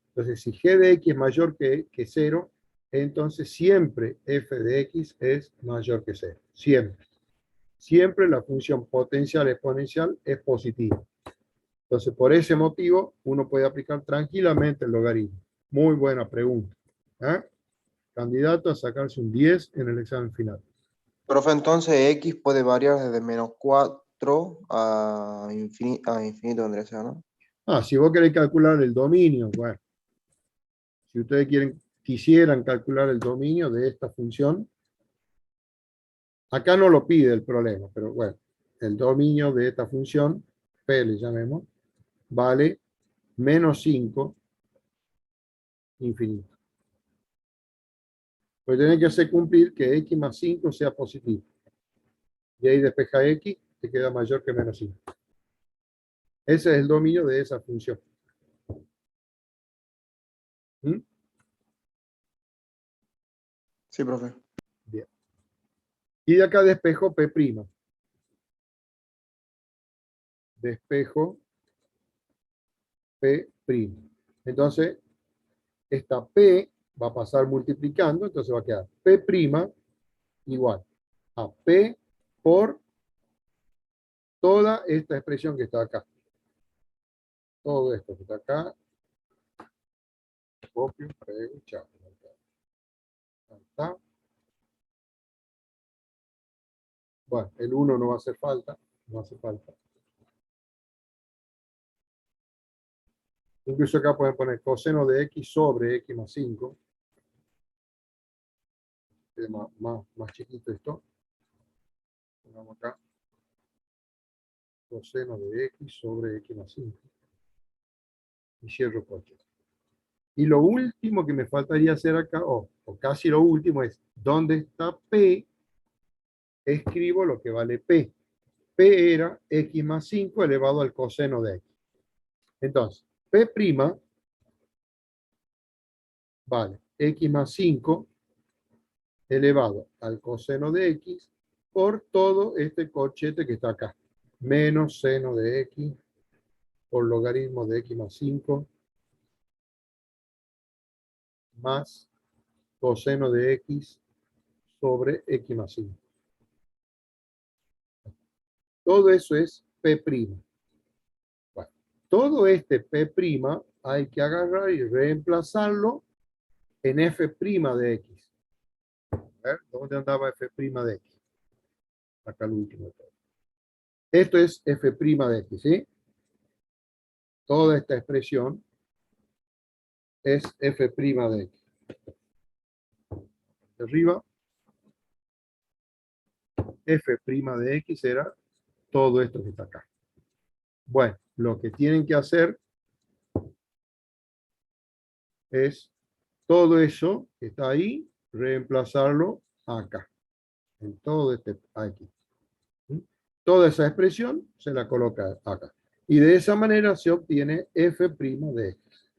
Entonces, si g de x es mayor que 0, entonces siempre f de x es mayor que 0. Siempre. Siempre la función potencial exponencial es positiva. Entonces, por ese motivo, uno puede aplicar tranquilamente el logaritmo. Muy buena pregunta. Candidato a sacarse un 10 en el examen final. Profe, entonces x puede variar desde menos 4 a infinito, vendría a ser, ¿no? Si vos querés calcular el dominio, bueno, si ustedes quisieran calcular el dominio de esta función, acá no lo pide el problema, pero bueno, el dominio de esta función, P le llamemos, vale menos 5 infinito. Pues tienen que hacer cumplir que x más 5 sea positivo. Y ahí despeja x, te queda mayor que menos 5. Ese es el dominio de esa función. ¿Mm? Sí, profe. Bien. Y de acá despejo P'. Despejo P'. Entonces, esta P va a pasar multiplicando, entonces va a quedar P' igual a P por toda esta expresión que está acá. Todo esto que está acá. Copio, pego, chao. Ahí está. Bueno, el 1 no va a hacer falta. No hace falta. Incluso acá pueden poner coseno de x sobre x más 5. Es más chiquito esto. Pongamos acá. Coseno de x sobre x más 5. Y cierro coche. Y lo último que me faltaría hacer acá, o casi lo último, es ¿dónde está P? Escribo lo que vale P. P era x más 5 elevado al coseno de x. Entonces, P' vale x más 5 elevado al coseno de x por todo este corchete que está acá. Menos seno de x por logaritmo de x más 5 más coseno de x sobre x más 5. Todo eso es P'. Bueno, todo este P' hay que agarrar y reemplazarlo en F' de x. A ver, ¿dónde andaba F' de x? Acá el último. Esto es F' de x, ¿sí? Toda esta expresión es F' de x. De arriba, F' de x era todo esto que está acá. Bueno, lo que tienen que hacer es todo eso que está ahí, reemplazarlo acá. En todo este aquí. Toda esa expresión se la coloca acá. Y de esa manera se obtiene F' de x.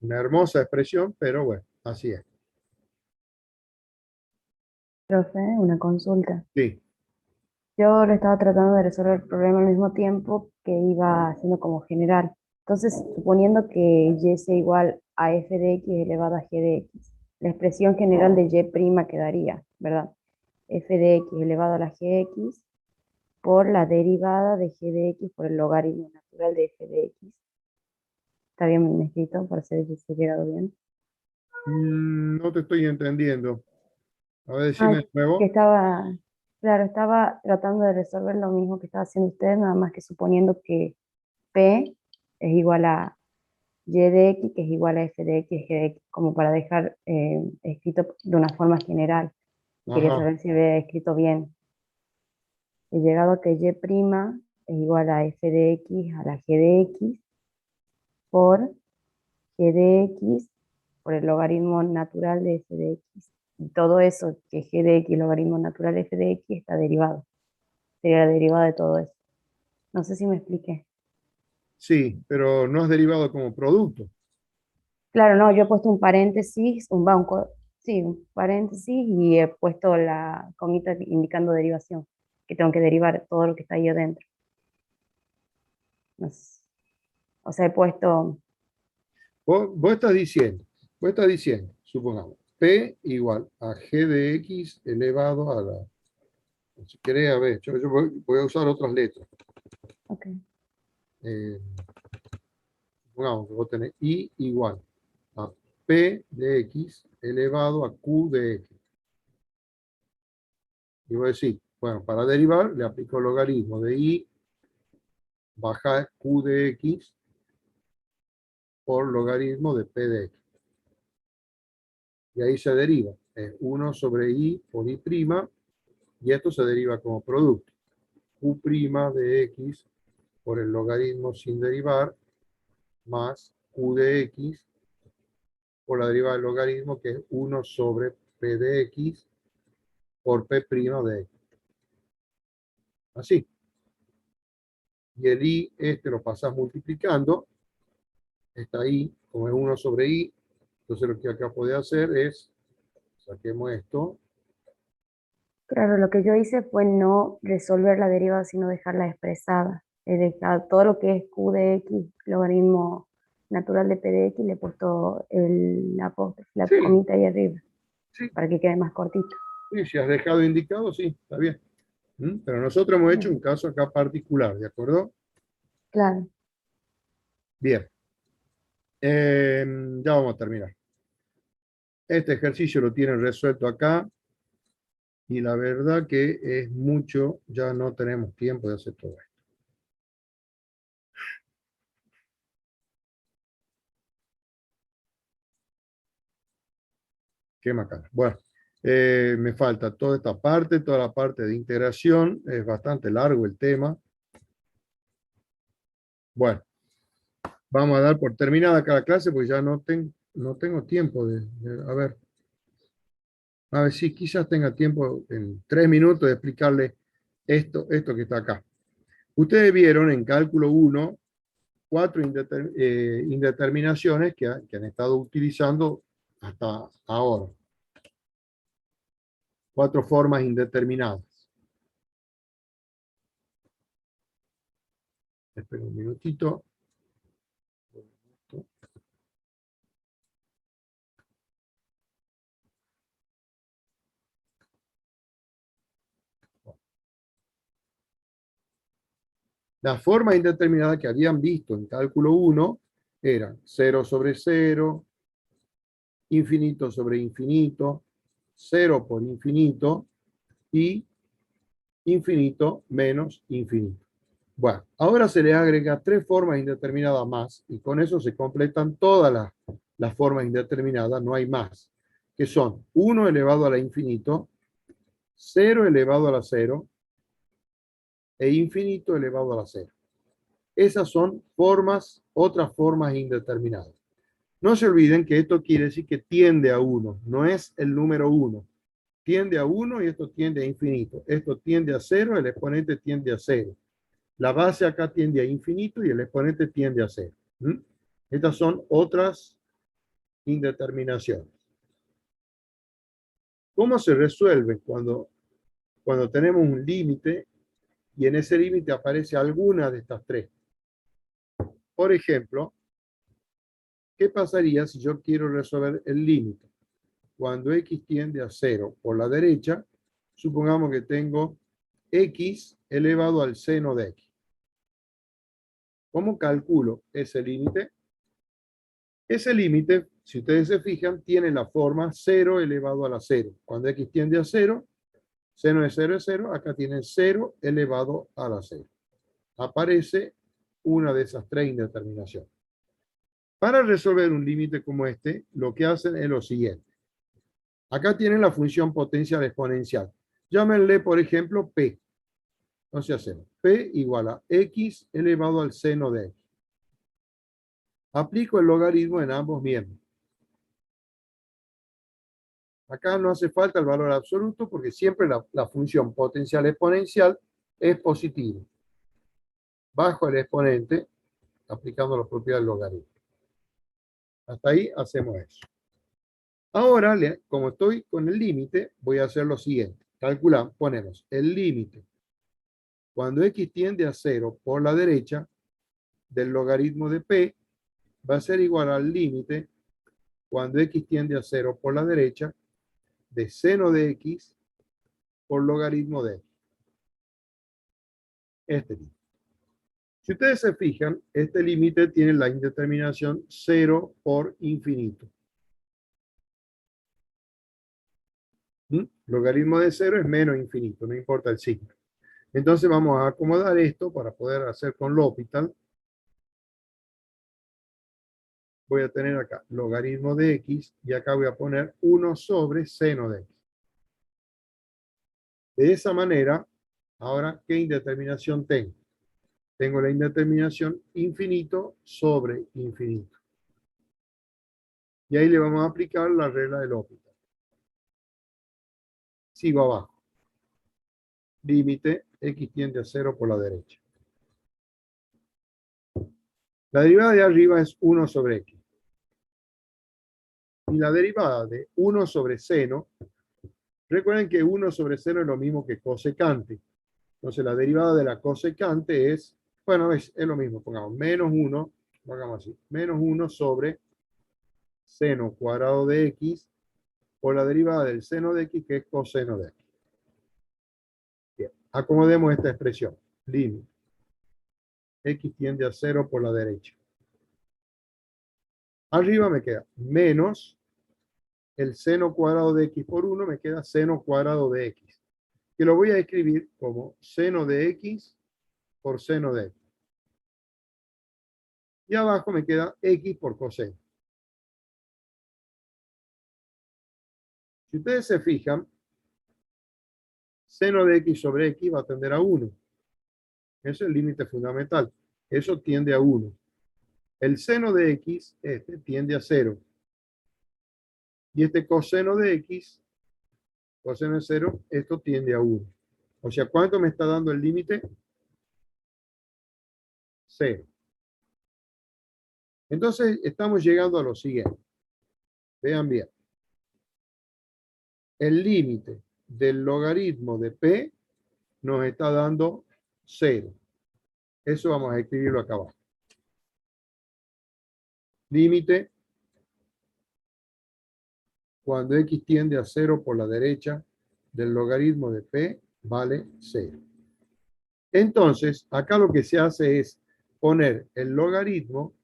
Una hermosa expresión, pero bueno, así es. Profe, una consulta. Sí. Yo lo estaba tratando de resolver el problema al mismo tiempo que iba haciendo como general. Entonces, suponiendo que y sea igual a f de x elevado a g de x, la expresión general de y' quedaría, ¿verdad? F de x elevado a la gx por la derivada de g de x por el logaritmo natural de f de x. ¿Está bien escrito? Para saber si se ha quedado bien. No te estoy entendiendo. A ver, decime de nuevo. Que estaba, claro, estaba tratando de resolver lo mismo que estaba haciendo usted, nada más que suponiendo que P es igual a y de x, que es igual a f de x, g de x, como para dejar escrito de una forma general. Quería Ajá. saber si había escrito bien. He llegado a que y' es igual a f de x a la g de x por g de x por el logaritmo natural de f de x. Y todo eso, que g de x, logaritmo natural de f de x, está derivado. Sería la derivada de todo eso. No sé si me expliqué. Sí, pero no es derivado como producto. Claro, no, yo he puesto un paréntesis, sí, un paréntesis y he puesto la comita indicando derivación, que tengo que derivar todo lo que está ahí adentro. No sé. O sea, he puesto, Vos estás diciendo, supongamos, P igual a G de X elevado a la... Si querés, a ver, yo voy a usar otras letras. ok, Supongamos que vos tenés I igual a P de X elevado a Q de X. Y voy a decir, bueno, para derivar le aplico el logaritmo de I baja Q de X por logaritmo de P de X. Y ahí se deriva. Es 1 sobre I por I', y esto se deriva como producto. Q' de X por el logaritmo sin derivar, más Q de X por la derivada del logaritmo, que es 1 sobre P de X por P' de X. Así. Y el I, lo pasas multiplicando. Está ahí, como es 1 sobre I. Entonces lo que acá puede hacer es, saquemos esto. Claro, lo que yo hice fue no resolver la derivada, sino dejarla expresada. He dejado todo lo que es Q de X, logaritmo natural de P de X, le he puesto la Sí. comita ahí arriba, Sí. para que quede más cortito. Sí, si has dejado indicado, sí, está bien. Pero nosotros hemos hecho un caso acá particular, ¿de acuerdo? Claro. Bien. Ya vamos a terminar. Este ejercicio lo tienen resuelto acá. Y la verdad que es mucho, ya no tenemos tiempo de hacer todo esto. Qué macana. Bueno, me falta toda esta parte, toda la parte de integración. Es bastante largo el tema. Bueno, vamos a dar por terminada cada clase porque ya no tengo tiempo a ver si quizás tenga tiempo en 3 minutos de explicarle esto que está acá. Ustedes vieron en cálculo 1 4 indeterminaciones que han estado utilizando hasta ahora. 4 formas indeterminadas. Esperen un minutito. Las formas indeterminadas que habían visto en cálculo 1 eran 0 sobre 0, infinito sobre infinito, 0 por infinito y infinito menos infinito. Bueno, ahora se le agrega 3 formas indeterminadas más y con eso se completan todas las formas indeterminadas, no hay más, que son 1 elevado a la infinito, 0 elevado a la 0 e infinito elevado a la 0. Esas son otras formas indeterminadas. No se olviden que esto quiere decir que tiende a 1, no es el número 1. Tiende a 1 y esto tiende a infinito. Esto tiende a 0, el exponente tiende a 0. La base acá tiende a infinito y el exponente tiende a 0. Estas son otras indeterminaciones. ¿Cómo se resuelve cuando tenemos un límite y en ese límite aparece alguna de estas 3? Por ejemplo, ¿qué pasaría si yo quiero resolver el límite? Cuando x tiende a 0 por la derecha, supongamos que tengo x elevado al seno de x. ¿Cómo calculo ese límite? Ese límite, si ustedes se fijan, tiene la forma 0 elevado a la 0. Cuando x tiende a 0, seno de 0 es 0, acá tiene 0 elevado a la 0. Aparece una de esas 3 indeterminaciones. Para resolver un límite como este, lo que hacen es lo siguiente. Acá tienen la función potencial exponencial. Llámenle, por ejemplo, P. Entonces hacemos P igual a X elevado al seno de X. Aplico el logaritmo en ambos miembros. Acá no hace falta el valor absoluto porque siempre la función potencial exponencial es positiva. Bajo el exponente, aplicando las propiedades del logaritmo. Hasta ahí hacemos eso. Ahora, como estoy con el límite, voy a hacer lo siguiente. Calculamos, ponemos el límite. Cuando x tiende a 0 por la derecha del logaritmo de p, va a ser igual al límite cuando x tiende a 0 por la derecha de seno de x por logaritmo de x. Este límite. Si ustedes se fijan, este límite tiene la indeterminación 0 por infinito. Logaritmo de 0 es menos infinito, no importa el signo. Entonces vamos a acomodar esto para poder hacer con L'Hopital. voy a tener acá logaritmo de x y acá voy a poner 1 sobre seno de x. De esa manera, ahora, ¿qué indeterminación tengo? Tengo la indeterminación infinito sobre infinito. Y ahí le vamos a aplicar la regla del L'Hopital. Sigo abajo. Límite, x tiende a 0 por la derecha. La derivada de arriba es 1 sobre x. Y la derivada de 1 sobre seno, recuerden que 1 sobre seno es lo mismo que cosecante. Entonces la derivada de la cosecante es, bueno, es lo mismo, pongamos menos 1, hagamos así, menos 1 sobre seno cuadrado de x por la derivada del seno de x, que es coseno de x. Bien, acomodemos esta expresión. Límite. X tiende a 0 por la derecha. Arriba me queda menos el seno cuadrado de x por 1, me queda seno cuadrado de x. Que lo voy a escribir como seno de x por seno de x. Y abajo me queda x por coseno. Si ustedes se fijan, seno de x sobre x va a tender a 1. Ese es el límite fundamental. Eso tiende a 1. El seno de x, este, tiende a 0. Y este coseno de x, coseno de 0, esto tiende a 1. O sea, ¿cuánto me está dando el límite? 0. Entonces, estamos llegando a lo siguiente. Vean bien. El límite del logaritmo de p nos está dando 0. Eso vamos a escribirlo acá abajo. Límite cuando x tiende a 0 por la derecha del logaritmo de p vale 0. Entonces, acá lo que se hace es poner el logaritmo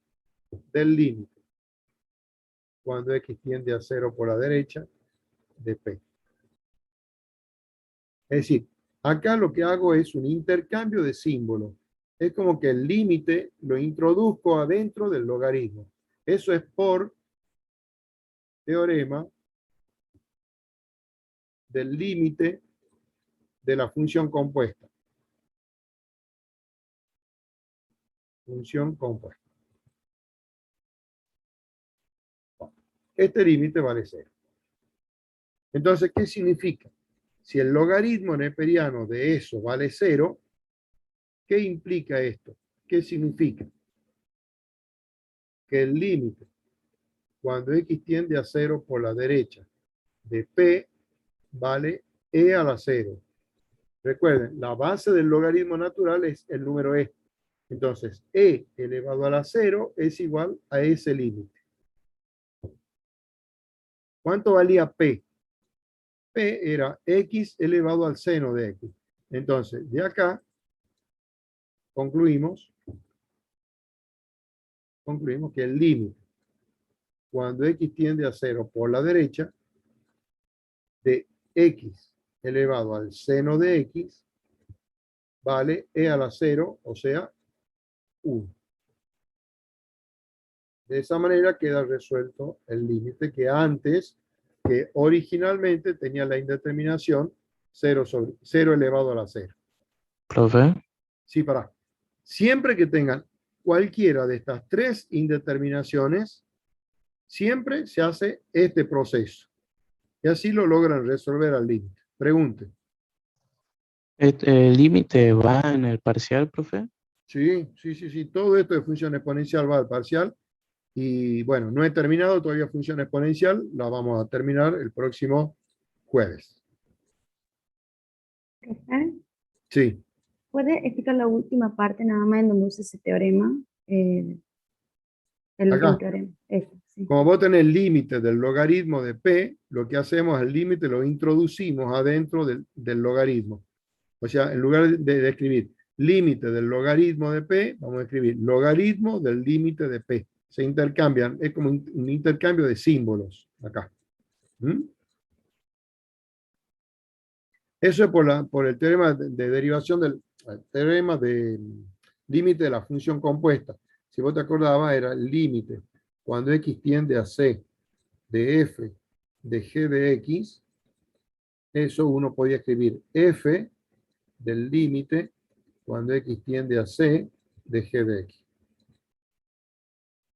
del límite cuando x tiende a 0 por la derecha de p. Es decir, acá lo que hago es un intercambio de símbolos. Es como que el límite lo introduzco adentro del logaritmo. Eso es por teorema del límite de la función compuesta. Función compuesta. Este límite vale 0. Entonces, ¿qué significa? Si el logaritmo neperiano de eso vale 0, ¿qué implica esto? ¿Qué significa? Que el límite, cuando x tiende a 0 por la derecha de p, vale e a la 0. Recuerden, la base del logaritmo natural es el número e. Entonces, e elevado a la 0 es igual a ese límite. ¿Cuánto valía p? P era x elevado al seno de x. Entonces, de acá concluimos que el límite, cuando x tiende a 0 por la derecha, de x elevado al seno de x, vale e a la 0, o sea, 1. De esa manera queda resuelto el límite que antes, que originalmente tenía la indeterminación 0 elevado a la 0. Profe, Sí, para. Siempre que tengan cualquiera de estas tres indeterminaciones, siempre se hace este proceso. Y así lo logran resolver al límite. Pregunte. ¿El límite va en el parcial, profe? Sí. Todo esto de función exponencial va al parcial. Y bueno, no he terminado todavía función exponencial. La vamos a terminar el próximo jueves. Profe, Sí. ¿puede explicar la última parte nada más en donde usa ese teorema? El último Acá. teorema. Sí. Como vos tenés el límite del logaritmo de p, lo que hacemos es el límite lo introducimos adentro del logaritmo. O sea, en lugar de escribir límite del logaritmo de p, vamos a escribir logaritmo del límite de p. Se intercambian, es como un intercambio de símbolos acá. ¿Mm? Eso es por el teorema de derivación del teorema de límite de la función compuesta. Si vos te acordabas, era el límite cuando x tiende a c de f de g de x, eso uno podía escribir f del límite cuando x tiende a c de g de x.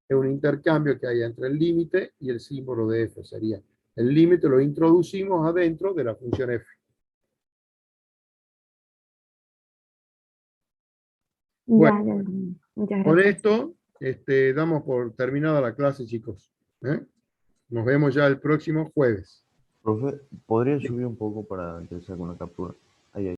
Es un intercambio que hay entre el límite y el símbolo de f. Sería el límite lo introducimos adentro de la función f. Bueno, Ya, muchas con gracias. esto damos por terminada la clase, chicos. Nos vemos ya el próximo jueves. Profe, ¿podría subir un poco para empezar con la captura?